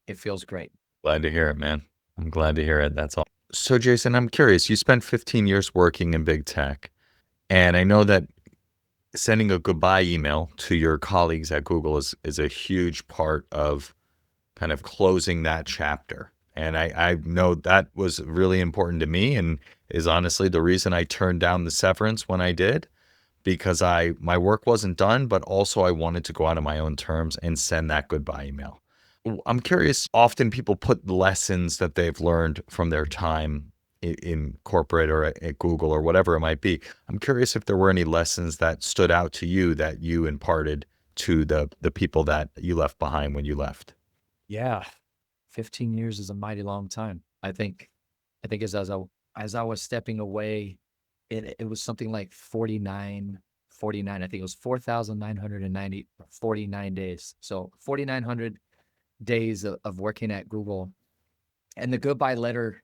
it feels great. Glad to hear it, man. I'm glad to hear it. That's all. So, Jason, I'm curious. You spent 15 years working in big tech, and I know that sending a goodbye email to your colleagues at Google is a huge part of kind of closing that chapter. And I know that was really important to me and is honestly the reason I turned down the severance when I did, because my work wasn't done, but also I wanted to go out on my own terms and send that goodbye email. I'm curious, often people put lessons that they've learned from their time in corporate or at Google or whatever it might be. I'm curious if there were any lessons that stood out to you that you imparted to the people that you left behind when you left. Yeah, 15 years is a mighty long time. I think as I was stepping away, it was something like 49. I think it was 4,990 49 days. So 4,900 days of working at Google. And the goodbye letter,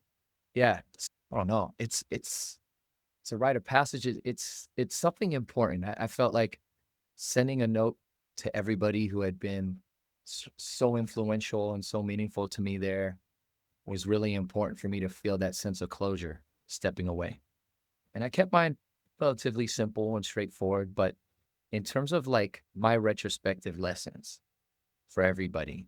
yeah, I don't know. It's a rite of passage. It's something important. I felt like sending a note to everybody who had been so influential and so meaningful to me there was really important for me to feel that sense of closure stepping away. And I kept mine relatively simple and straightforward. But in terms of like my retrospective lessons for everybody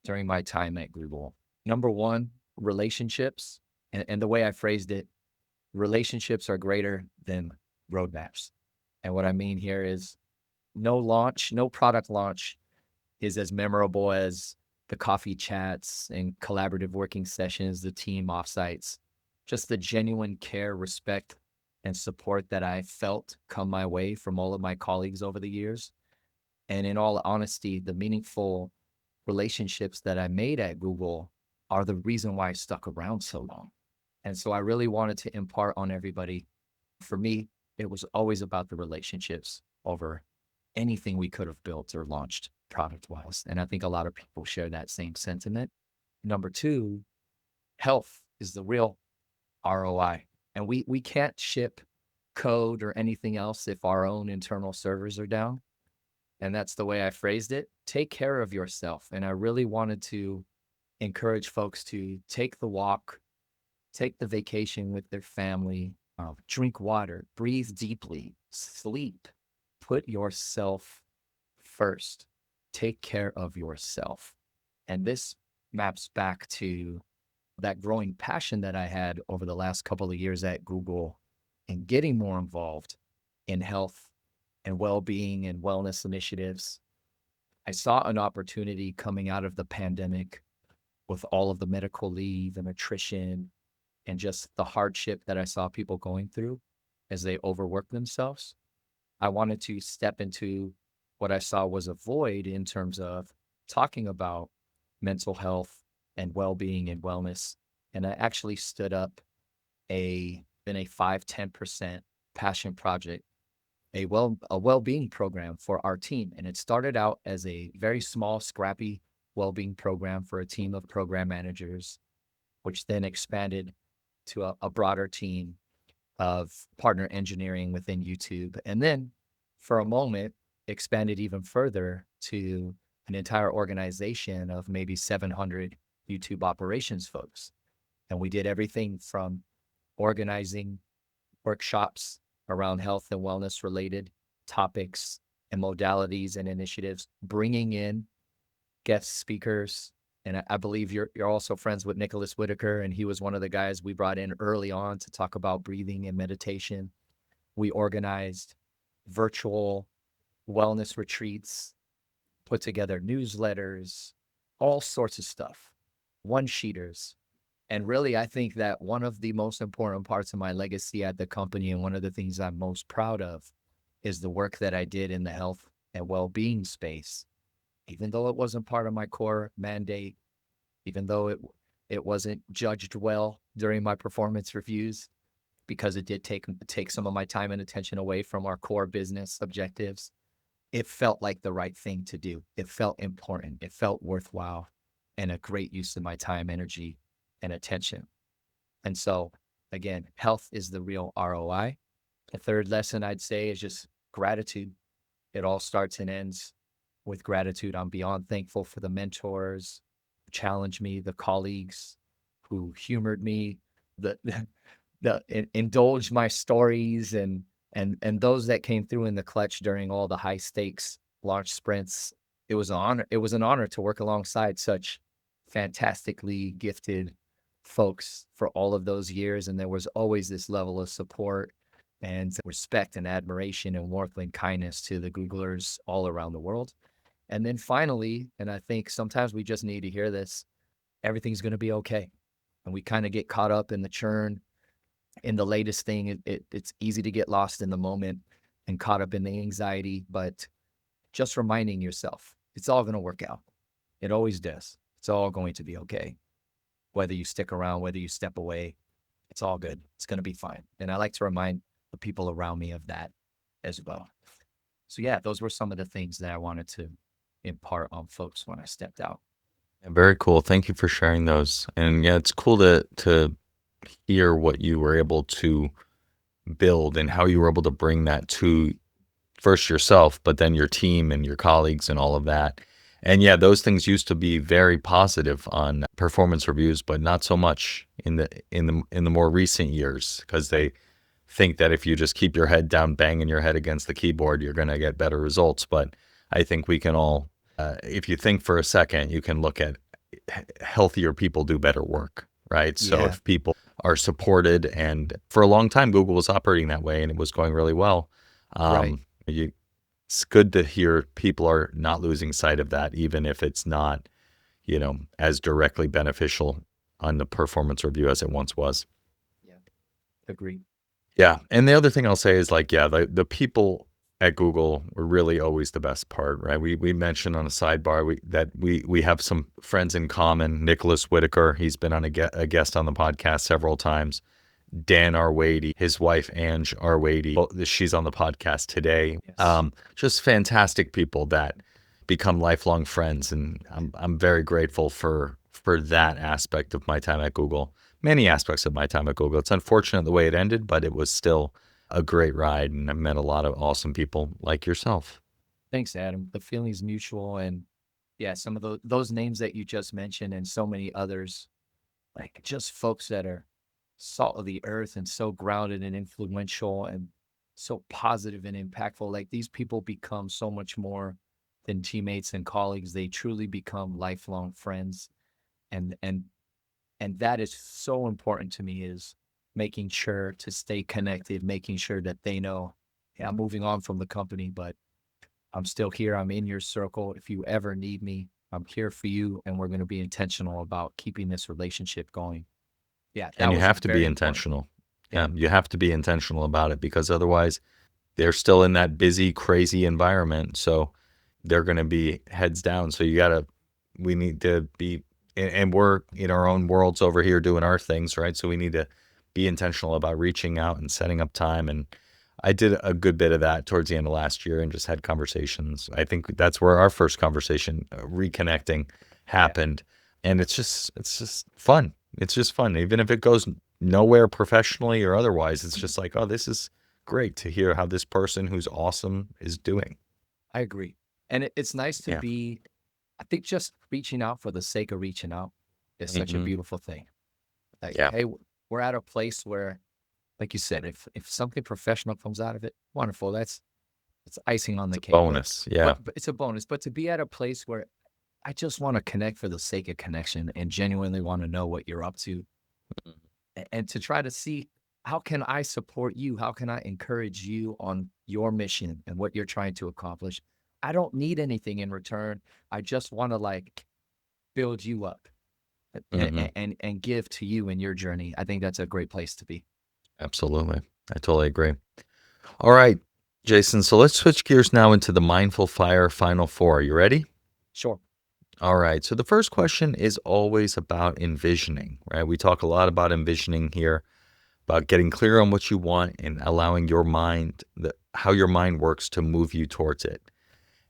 during my time at Google, number one, relationships. And the way I phrased it, relationships are greater than roadmaps. And what I mean here is no product launch is as memorable as the coffee chats and collaborative working sessions, the team offsites, just the genuine care, respect, and support that I felt come my way from all of my colleagues over the years. And in all honesty, the meaningful relationships that I made at Google are the reason why I stuck around so long. And so I really wanted to impart on everybody. For me, it was always about the relationships over anything we could have built or launched product wise. And I think a lot of people share that same sentiment. Number two, health is the real ROI. And we can't ship code or anything else if our own internal servers are down. And that's the way I phrased it. Take care of yourself. And I really wanted to encourage folks to take the walk, take the vacation with their family, drink water, breathe deeply, sleep, put yourself first, take care of yourself. And this maps back to that growing passion that I had over the last couple of years at Google and getting more involved in health and well-being and wellness initiatives. I saw an opportunity coming out of the pandemic with all of the medical leave and attrition and just the hardship that I saw people going through as they overwork themselves. I wanted to step into what I saw was a void in terms of talking about mental health and well-being and wellness. And I actually stood up in a 5-10% passion project, a well-being program for our team. And it started out as a very small, scrappy well-being program for a team of program managers, which then expanded to a broader team of partner engineering within YouTube. And then for a moment, expanded even further to an entire organization of maybe 700 YouTube operations folks. And we did everything from organizing workshops around health and wellness related topics and modalities and initiatives, bringing in guest speakers. And I believe you're also friends with Nicholas Whitaker, and he was one of the guys we brought in early on to talk about breathing and meditation. We organized virtual wellness retreats, put together newsletters, all sorts of stuff, one-sheeters. And really, I think that one of the most important parts of my legacy at the company and one of the things I'm most proud of is the work that I did in the health and well-being space. Even though it wasn't part of my core mandate, even though it wasn't judged well during my performance reviews, because it did take some of my time and attention away from our core business objectives, it felt like the right thing to do. It felt important. It felt worthwhile and a great use of my time, energy, and attention. And so, again, health is the real ROI. The third lesson I'd say is just gratitude. It all starts and ends with gratitude. I'm beyond thankful for the mentors who challenged me, the colleagues who humored me, the indulged my stories, and those that came through in the clutch during all the high stakes launch sprints. It was an honor. It was an honor to work alongside such fantastically gifted folks for all of those years. And there was always this level of support and respect and admiration and warmth and kindness to the Googlers all around the world. And then finally, and I think sometimes we just need to hear this, everything's going to be okay. And we kind of get caught up in the churn, in the latest thing. It's easy to get lost in the moment and caught up in the anxiety, but just reminding yourself, it's all going to work out. It always does. It's all going to be okay. Whether you stick around, whether you step away, it's all good. It's going to be fine. And I like to remind the people around me of that as well. So yeah, those were some of the things that I wanted to impart on folks when I stepped out. Yeah, very cool. Thank you for sharing those. And yeah, it's cool to hear what you were able to build and how you were able to bring that to first yourself, but then your team and your colleagues and all of that. And yeah, those things used to be very positive on performance reviews, but not so much in the more recent years, because they think that if you just keep your head down, banging your head against the keyboard, you're going to get better results. But I think we can all, if you think for a second, you can look at healthier people do better work, right? So Yeah, if people are supported, and for a long time, Google was operating that way and it was going really well. right. It's good to hear people are not losing sight of that, even if it's not, as directly beneficial on the performance review as it once was. Yeah, agreed. Yeah. And the other thing I'll say is like, yeah, the people at Google were really always the best part, right? We mentioned on a sidebar that we have some friends in common. Nicholas Whitaker, he's been on a guest on the podcast several times. Dan Arwady, his wife Ange Arwady, she's on the podcast today. Yes. Just fantastic people that become lifelong friends, and I'm very grateful for that aspect of my time at Google. Many aspects of my time at Google. It's unfortunate the way it ended, but it was still a great ride, and I met a lot of awesome people like yourself. Thanks, Adam. The feeling's mutual, and Yeah, some of those names that you just mentioned and so many others, like just folks that are salt of the earth and so grounded and influential and so positive and impactful. Like these people become so much more than teammates and colleagues. They truly become lifelong friends. And and and that is so important to me, is making sure to stay connected, making sure that they know, yeah, I'm moving on from the company, but I'm still here. I'm in your circle. If you ever need me, I'm here for you. And we're going to be intentional about keeping this relationship going. Yeah, And that you was have to be very important. intentional. Yeah, You have to be intentional about it because otherwise they're still in that busy, crazy environment. So they're going to be heads down. So we need to be, and we're in our own worlds over here doing our things, right? So we need to be intentional about reaching out and setting up time. And I did a good bit of that towards the end of last year and just had conversations. I think that's where our first conversation, reconnecting, yeah, happened. And it's just fun. It's just fun. Even if it goes nowhere professionally or otherwise, it's just like, oh, this is great to hear how this person who's awesome is doing. I agree. And it's nice to Yeah. be, I think just reaching out for the sake of reaching out is such a Hmm. beautiful thing. Like, Yeah. hey, we're at a place where, like you said, if something professional comes out of it, wonderful. It's icing on It's the a cake. But bonus. Yeah. but it's a bonus. But to be at a place where I just want to connect for the sake of connection and genuinely want to know what you're up to, and to try to see, how can I support you? How can I encourage you on your mission and what you're trying to accomplish? I don't need anything in return. I just want to like build you up Hmm. and give to you in your journey. I think that's a great place to be. Absolutely. I totally agree. All right, Jason. So let's switch gears now into the Mindful Fire Final Four. You ready? Sure. All right. So the first question is always about envisioning, right? We talk a lot about envisioning here, about getting clear on what you want and allowing your mind, how your mind works to move you towards it.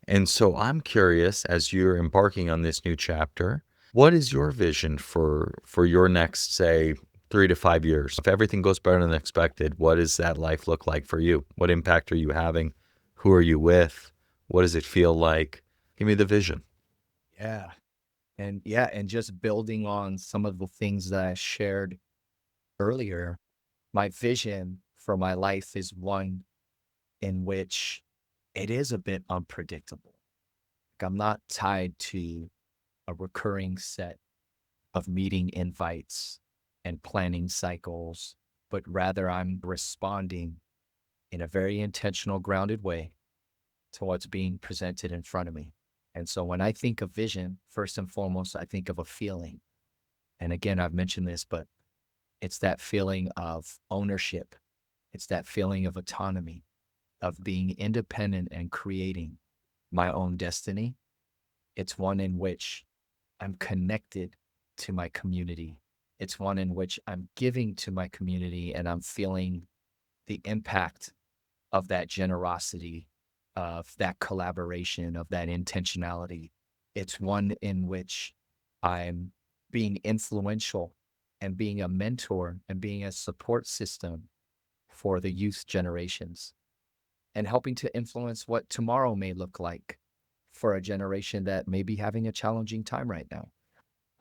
And so I'm curious, as you're embarking on this new chapter, what is your vision for your next, say, 3 to 5 years? If everything goes better than expected, what does that life look like for you? What impact are you having? Who are you with? What does it feel like? Give me the vision. Yeah. And yeah, and just building on some of the things that I shared earlier, my vision for my life is one in which it is a bit unpredictable. Like I'm not tied to a recurring set of meeting invites and planning cycles, but rather I'm responding in a very intentional, grounded way to what's being presented in front of me. And so when I think of vision, first and foremost, I think of a feeling. And again, I've mentioned this, but it's that feeling of ownership. It's that feeling of autonomy, of being independent and creating my own destiny. It's one in which I'm connected to my community. It's one in which I'm giving to my community and I'm feeling the impact of that generosity, of that collaboration, of that intentionality. It's one in which I'm being influential and being a mentor and being a support system for the youth generations and helping to influence what tomorrow may look like for a generation that may be having a challenging time right now.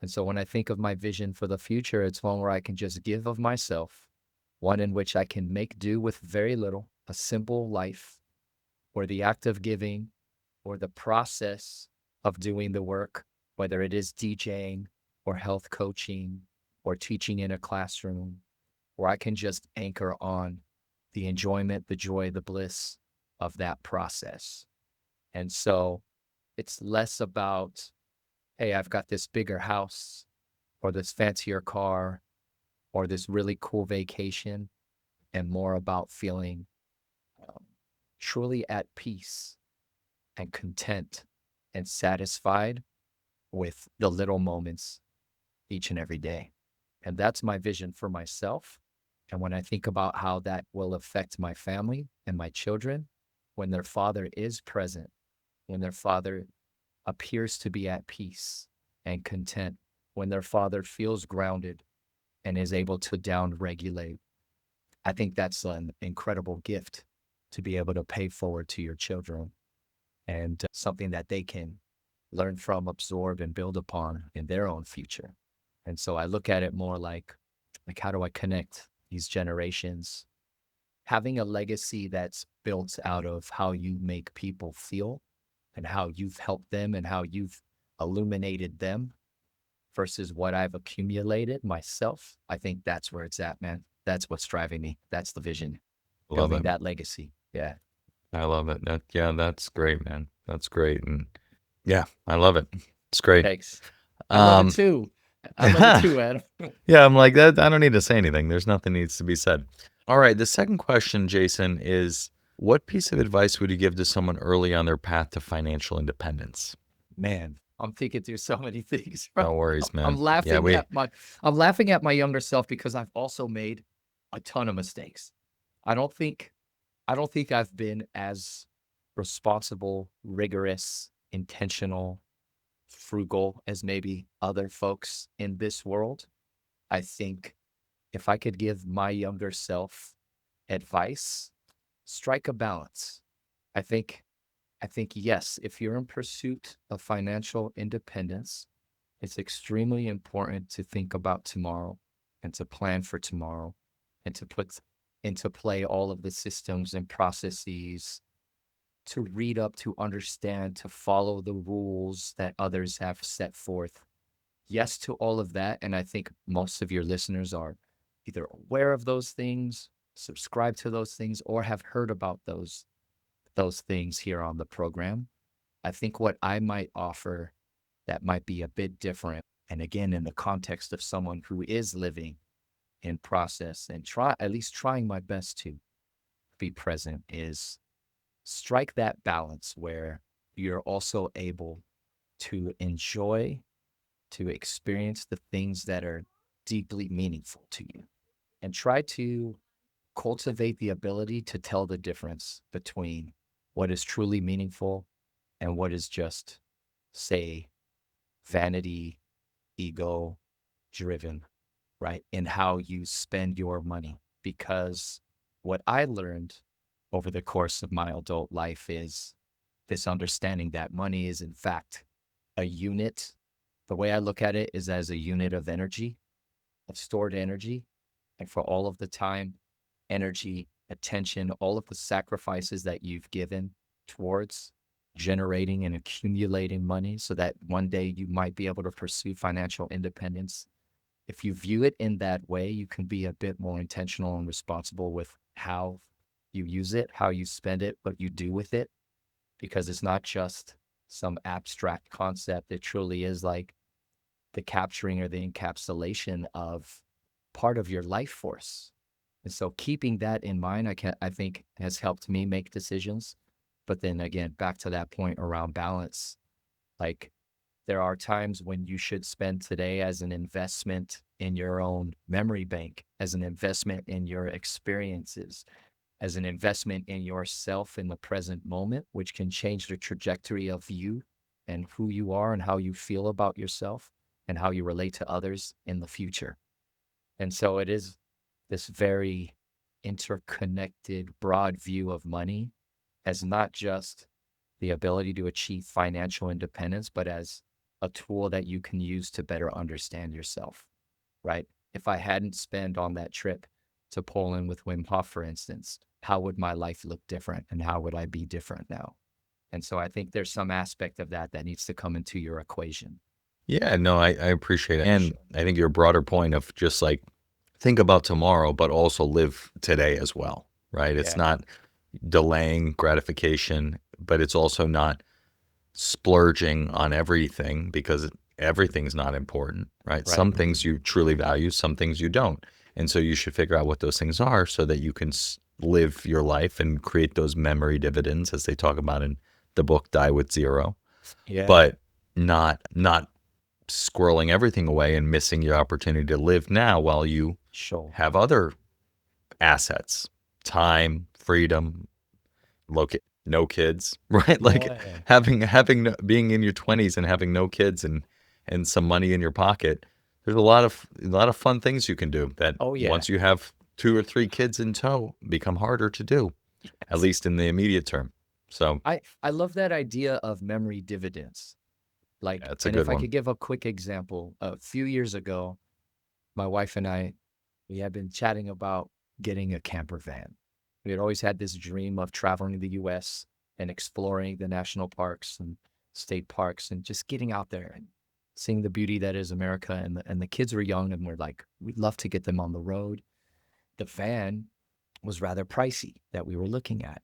And so when I think of my vision for the future, it's one where I can just give of myself, one in which I can make do with very little, a simple life where the act of giving or the process of doing the work, whether it is DJing or health coaching or teaching in a classroom, where I can just anchor on the enjoyment, the joy, the bliss of that process. And so it's less about, hey, I've got this bigger house or this fancier car or this really cool vacation, and more about feeling um, truly at peace and content and satisfied with the little moments each and every day. And that's my vision for myself. And when I think about how that will affect my family and my children, when their father is present, when their father appears to be at peace and content, when their father feels grounded and is able to down regulate, I think that's an incredible gift to be able to pay forward to your children and something that they can learn from, absorb, and build upon in their own future. And so I look at it more like how do I connect these generations? Having a legacy that's built out of how you make people feel and how you've helped them and how you've illuminated them versus what I've accumulated myself. I think that's where it's at, man. That's what's driving me. That's the vision, Love building it. that legacy. Yeah. I love it. Yeah, that's great, man. That's great. And yeah, I love it. It's great. Thanks. I love it Um, too. I love it yeah, too, Adam. I'm like that. I don't need to say anything. There's nothing needs to be said. All right. The second question, Jason, is what piece of advice would you give to someone early on their path to financial independence? Man, I'm thinking through so many things. No I'm worries, I'm man. Yeah, laughing we, at my I'm laughing at my younger self because I've also made a ton of mistakes. I don't think I don't think I've been as responsible, rigorous, intentional, frugal as maybe other folks in this world. I think if I could give my younger self advice, strike a balance. I think I think yes, if you're in pursuit of financial independence, it's extremely important to think about tomorrow and to plan for tomorrow and to put into play all of the systems and processes to read up, to understand, to follow the rules that others have set forth. Yes to all of that. And I think most of your listeners are either aware of those things, subscribe to those things, or have heard about those things here on the program. I think what I might offer that might be a bit different, and again, in the context of someone who is living in process and try at least trying my best to be present, is strike that balance where you're also able to enjoy, to experience the things that are deeply meaningful to you, and try to cultivate the ability to tell the difference between what is truly meaningful and what is just, say, vanity, ego driven, right? In how you spend your money. Because what I learned over the course of my adult life is this understanding that money is, in fact, a unit. The way I look at it is as a unit of energy, of stored energy. And for all of the time, energy, attention, all of the sacrifices that you've given towards generating and accumulating money so that one day you might be able to pursue financial independence. If you view it in that way, you can be a bit more intentional and responsible with how you use it, how you spend it, what you do with it, because it's not just some abstract concept. It truly is like the capturing or the encapsulation of part of your life force. And so keeping that in mind, I think has helped me make decisions. But then again, back to that point around balance, like there are times when you should spend today as an investment in your own memory bank, as an investment in your experiences, as an investment in yourself in the present moment, which can change the trajectory of you and who you are and how you feel about yourself and how you relate to others in the future. And so it is this very interconnected, broad view of money as not just the ability to achieve financial independence, but as a tool that you can use to better understand yourself, right? If I hadn't spent on that trip to Poland with Wim Hof, for instance, how would my life look different and how would I be different now? And so I think there's some aspect of that that needs to come into your equation. yeah, no, I appreciate it. And Sure. I think your broader point of just like think about tomorrow, but also live today as well, right? It's Yeah. not delaying gratification, but it's also not splurging on everything because everything's not important, right? Right. Some things you truly value, some things you don't. And so you should figure out what those things are so that you can live your life and create those memory dividends, as they talk about in the book Die with Zero, Yeah. but not squirreling everything away and missing your opportunity to live now while you Sure. have other assets, time, freedom, no kids, right? Like Yeah. being in your 20s and having no kids and some money in your pocket. There's a lot of fun things you can do that Oh, yeah. once you have two or three kids in tow become harder to do, at Yes. least in the immediate term. So, I love that idea of memory dividends. Like, That's a and good if I one. could give a quick example, a few years ago, my wife and I, we had been chatting about getting a camper van. We had always had this dream of traveling the US and exploring the national parks and state parks and just getting out there and seeing the beauty that is America. And the kids were young and we're like, we'd love to get them on the road. The van was rather pricey that we were looking at.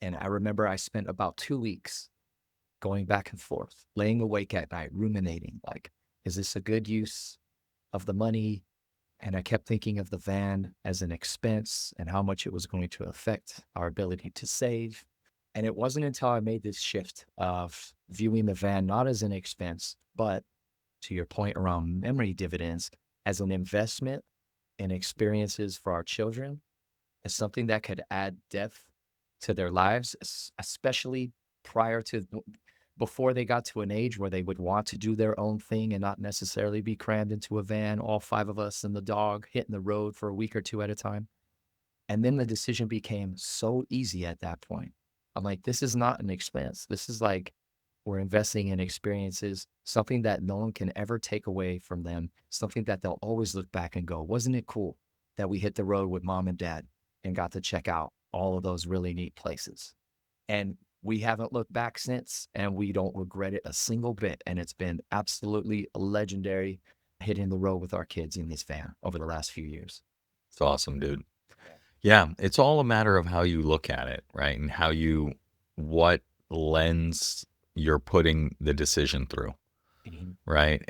And I remember I spent about 2 weeks going back and forth, laying awake at night, ruminating, like, is this a good use of the money? And I kept thinking of the van as an expense and how much it was going to affect our ability to save. And it wasn't until I made this shift of viewing the van not as an expense, but to your point around memory dividends, as an investment in experiences for our children, as something that could add depth to their lives, especially prior to before they got to an age where they would want to do their own thing and not necessarily be crammed into a van, all five of us and the dog hitting the road for a week or two at a time. And then the decision became so easy at that point. I'm like, this is not an expense. This is like we're investing in experiences, something that no one can ever take away from them, something that they'll always look back and go, wasn't it cool that we hit the road with mom and dad and got to check out all of those really neat places? And we haven't looked back since, and we don't regret it a single bit. And it's been absolutely legendary hitting the road with our kids in this van over the last few years. It's awesome, dude. Yeah, it's all a matter of how you look at it, right? And what lens you're putting the decision through, Mhm. right?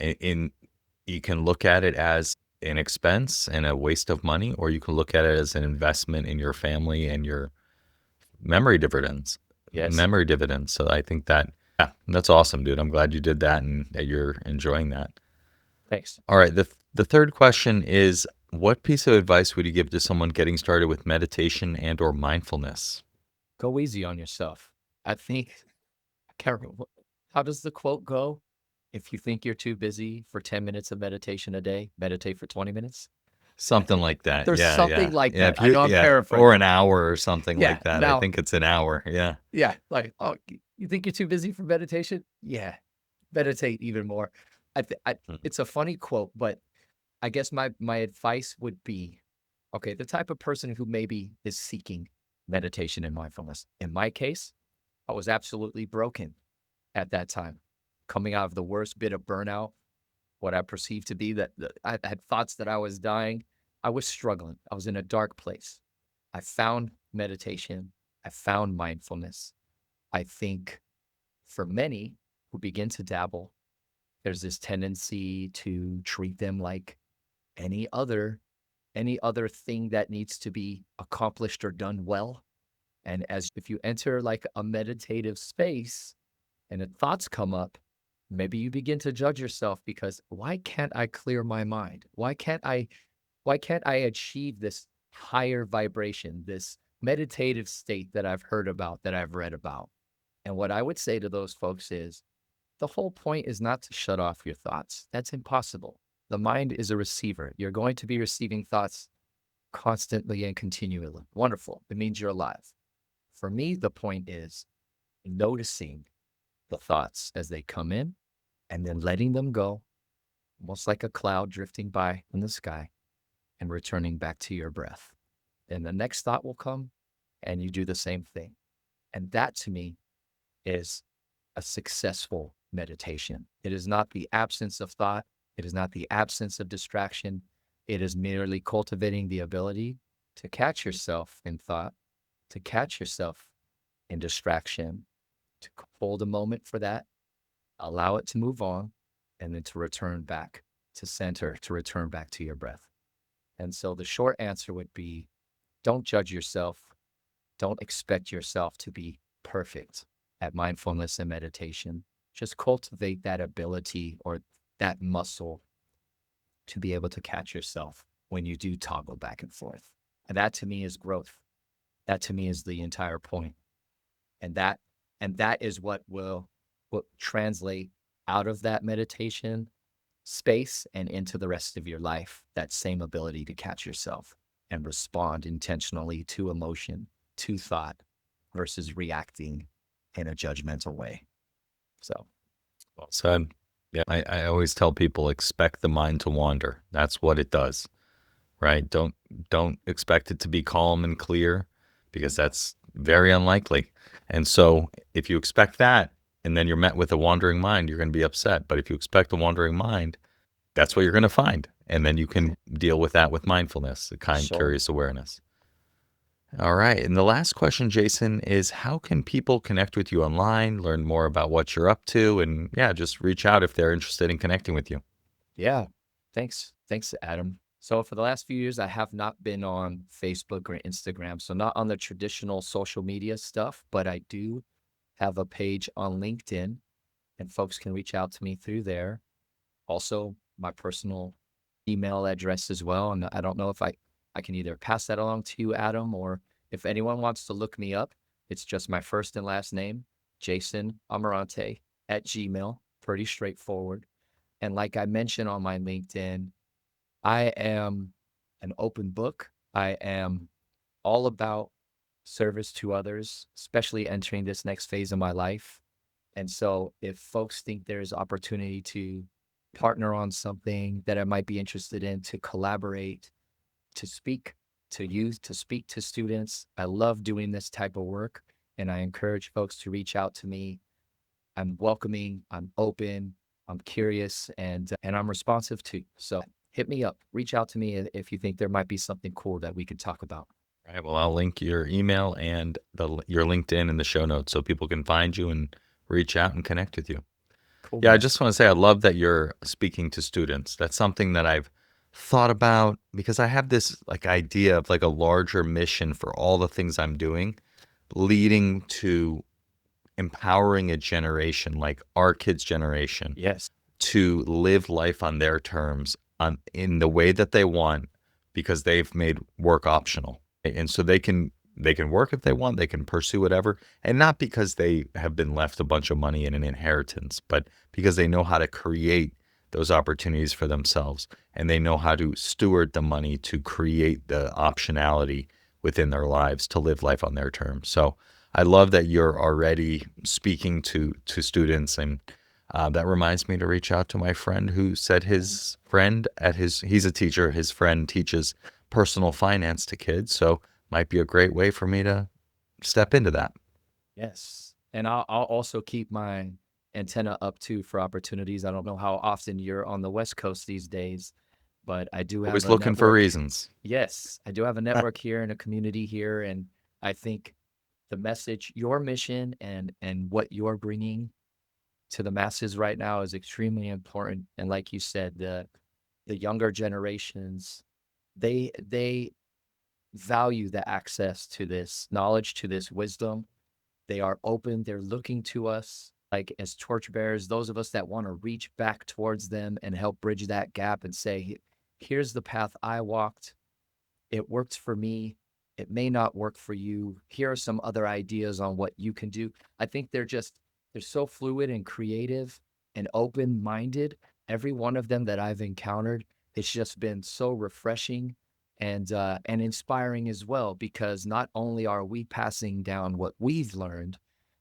You can look at it as an expense and a waste of money, or you can look at it as an investment in your family and your memory dividends. Yes. Memory dividends. So I think that, yeah, that's awesome, dude. I'm glad you did that and that you're enjoying that. Thanks. All right. The third question is, what piece of advice would you give to someone getting started with meditation and or mindfulness? Go easy on yourself. I think, I can't remember, how does the quote go? If you think you're too busy for 10 minutes of meditation a day, meditate for 20 minutes. Something like that. There's Yeah, something yeah. like Yeah, that. if I you know I'm yeah, or paraphrasing. an hour or something Yeah. like that. I Now, think it's an hour. Yeah. yeah, like, oh, you think you're too busy for meditation? Yeah, meditate even more. Mhm. It's a funny quote, but I guess my advice would be, okay, the type of person who maybe is seeking meditation and mindfulness. In my case, I was absolutely broken at that time, coming out of the worst bit of burnout, what I perceived to be that I had thoughts that I was dying. I was struggling. I was in a dark place. I found meditation. I found mindfulness. I think for many who begin to dabble, there's this tendency to treat them like any other any other thing that needs to be accomplished or done well. And as if you enter like a meditative space and the thoughts come up, maybe you begin to judge yourself because why can't I clear my mind? Why can't I achieve this higher vibration, this meditative state that I've heard about, that I've read about? And what I would say to those folks is the whole point is not to shut off your thoughts. That's impossible. The mind is a receiver. You're going to be receiving thoughts constantly and continually. Wonderful. It means you're alive. For me, the point is noticing the thoughts as they come in and then letting them go, almost like a cloud drifting by in the sky and returning back to your breath. And the next thought will come and you do the same thing. And that to me is a successful meditation. It is not the absence of thought. It is not the absence of distraction. It is merely cultivating the ability to catch yourself in thought, to catch yourself in distraction, to hold a moment for that, allow it to move on, and then to return back to center, to return back to your breath. And so the short answer would be don't judge yourself. Don't expect yourself to be perfect at mindfulness and meditation. Just cultivate that ability or that muscle to be able to catch yourself when you do toggle back and forth. And that to me is growth. That to me is the entire point. And that is what will translate out of that meditation space and into the rest of your life, that same ability to catch yourself and respond intentionally to emotion, to thought, versus reacting in a judgmental way. So Well said. Yeah, I always tell people expect the mind to wander. That's what it does, right? Don't expect it to be calm and clear because that's very unlikely. And so if you expect that and then you're met with a wandering mind, you're going to be upset. But if you expect a wandering mind, that's what you're going to find. And then you can deal with that with mindfulness, a kind, So, curious awareness. All right. And the last question, Jason, is how can people connect with you online, learn more about what you're up to, and yeah, just reach out if they're interested in connecting with you? yeah, thanks. Thanks, Adam. So, for the last few years, I have not been on Facebook or Instagram. So, not on the traditional social media stuff, but I do have a page on LinkedIn, and folks can reach out to me through there. Also, my personal email address as well. And I don't know if I can either pass that along to you, Adam, or if anyone wants to look me up, it's just my first and last name, Jason Amarante at Gmail. Pretty straightforward. And like I mentioned on my LinkedIn, I am an open book. I am all about service to others, especially entering this next phase of my life. And so if folks think there's opportunity to partner on something that I might be interested in, to collaborate, to speak to youth, to speak to students, I love doing this type of work. And I encourage folks to reach out to me. I'm welcoming, I'm open, I'm curious, and I'm responsive too. So hit me up, reach out to me if you think there might be something cool that we could talk about. All right. Well, I'll link your email and your LinkedIn in the show notes so people can find you and reach out and connect with you. Cool, Yeah, I man. just want to say I love that you're speaking to students. That's something that I've thought about because I have this like idea of like a larger mission for all the things I'm doing, leading to empowering a generation like our kids' generation Yes. to live life on their terms in the way that they want because they've made work optional. And so they can work if they want, they can pursue whatever, and not because they have been left a bunch of money in an inheritance, but because they know how to create those opportunities for themselves and they know how to steward the money to create the optionality within their lives to live life on their terms. So I love that you're already speaking to students and that reminds me to reach out to my friend who said his friend he's a teacher, his friend teaches personal finance to kids. So might be a great way for me to step into that. Yes. And I'll also keep my antenna up too for opportunities. I don't know how often you're on the West Coast these days, but I do have Always a looking for network. reasons. Yes, I do have a network here and a community here, and I think the message, your mission and what you're bringing to the masses right now is extremely important. And like you said, the younger generations, they value the access to this knowledge, to this wisdom. They are open. They're looking to us like as torchbearers, those of us that want to reach back towards them and help bridge that gap and say, here's the path I walked. It worked for me. It may not work for you. Here are some other ideas on what you can do. I think they're so fluid and creative and open-minded. Every one of them that I've encountered, it's just been so refreshing and inspiring as well, because not only are we passing down what we've learned,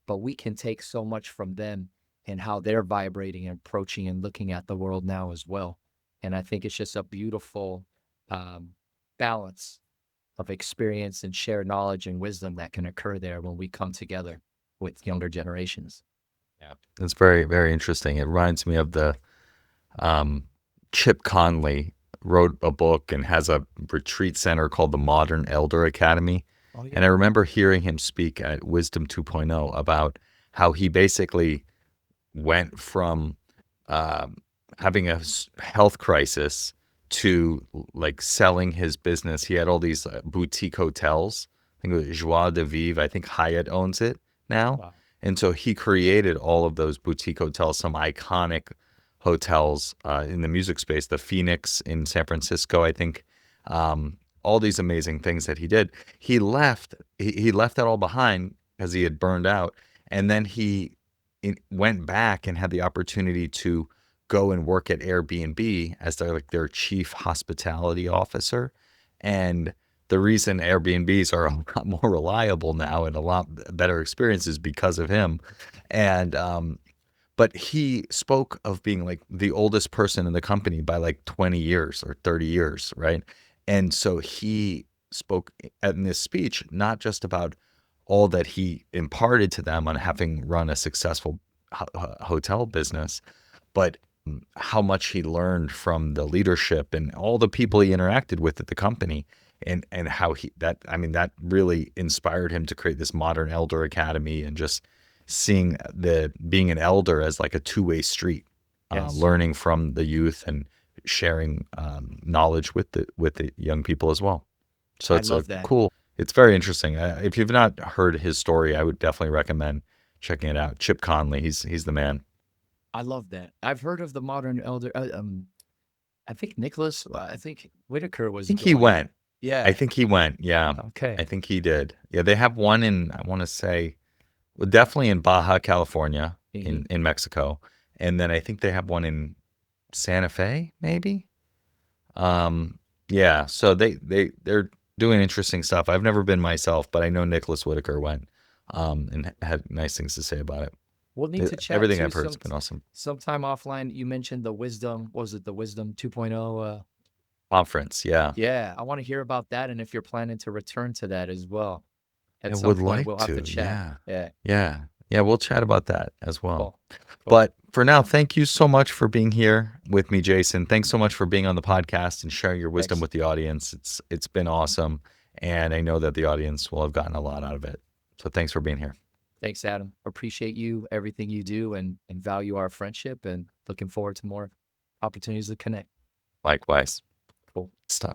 but we can take so much from them and how they're vibrating and approaching and looking at the world now as well. And I think it's just a beautiful um, balance of experience and shared knowledge and wisdom that can occur there when we come together with younger generations. Yeah. It's very, very interesting. It reminds me of the um, Chip Conley wrote a book and has a retreat center called the Modern Elder Academy. Oh And I yeah. remember hearing him speak at Wisdom 2.0 about how he basically went from um, having a health crisis to like selling his business. He had all these boutique hotels. I think it was Joie de Vivre. I think Hyatt owns it now. Wow. And so he created all of those boutique hotels, some iconic hotels in the music space, the Phoenix in San Francisco, I think. All these amazing things that he did. He left that all behind because he had burned out. And then he went back and had the opportunity to go and work at Airbnb as their chief hospitality officer. And the reason Airbnbs are a lot more reliable now and a lot better experiences because of him. And But he spoke of being like the oldest person in the company by like 20 years or 30 years, right? And so he spoke in this speech not just about all that he imparted to them on having run a successful hotel business, but how much he learned from the leadership and all the people he interacted with at the company, and how that really inspired him to create this modern elder academy, and just seeing the being an elder as like a two-way street, Yes. learning from the youth and sharing knowledge with the young people as well. So I it's a love that. cool, it's very interesting. If you've not heard his story, I would definitely recommend checking it out. Chip Conley, he's the man. I love that. I've heard of the modern elder. I think Nicholas. I think Whitaker I was think he going. went. I Yeah. think he went. Yeah, I Okay. think he did. Yeah, they have one in, I want to say, well, definitely in Baja California, Hmm. in Mexico, and then I think they have one in Santa Fe, maybe. Um, yeah. So they're doing interesting stuff. I've never been myself, but I know Nicholas Whitaker went, and had nice things to say about it. We'll need to chat Everything too I've heard has been awesome. sometime offline. You mentioned the wisdom. What was it the wisdom 2.0? Conference, yeah. Yeah, I want to hear about that, and if you're planning to return to that as well I at some would point, like we'll have to to. chat. Yeah. Yeah. Yeah. Yeah. We'll chat about that as well. Cool. Cool. But for now, thank you so much for being here with me, Jason. Thanks so much for being on the podcast and sharing your wisdom Thanks. with the audience. It's been awesome, and I know that the audience will have gotten a lot out of it. So thanks for being here. Thanks, Adam. Appreciate you, everything you do, and value our friendship, and looking forward to more opportunities to connect. Likewise. Cool. Stuff.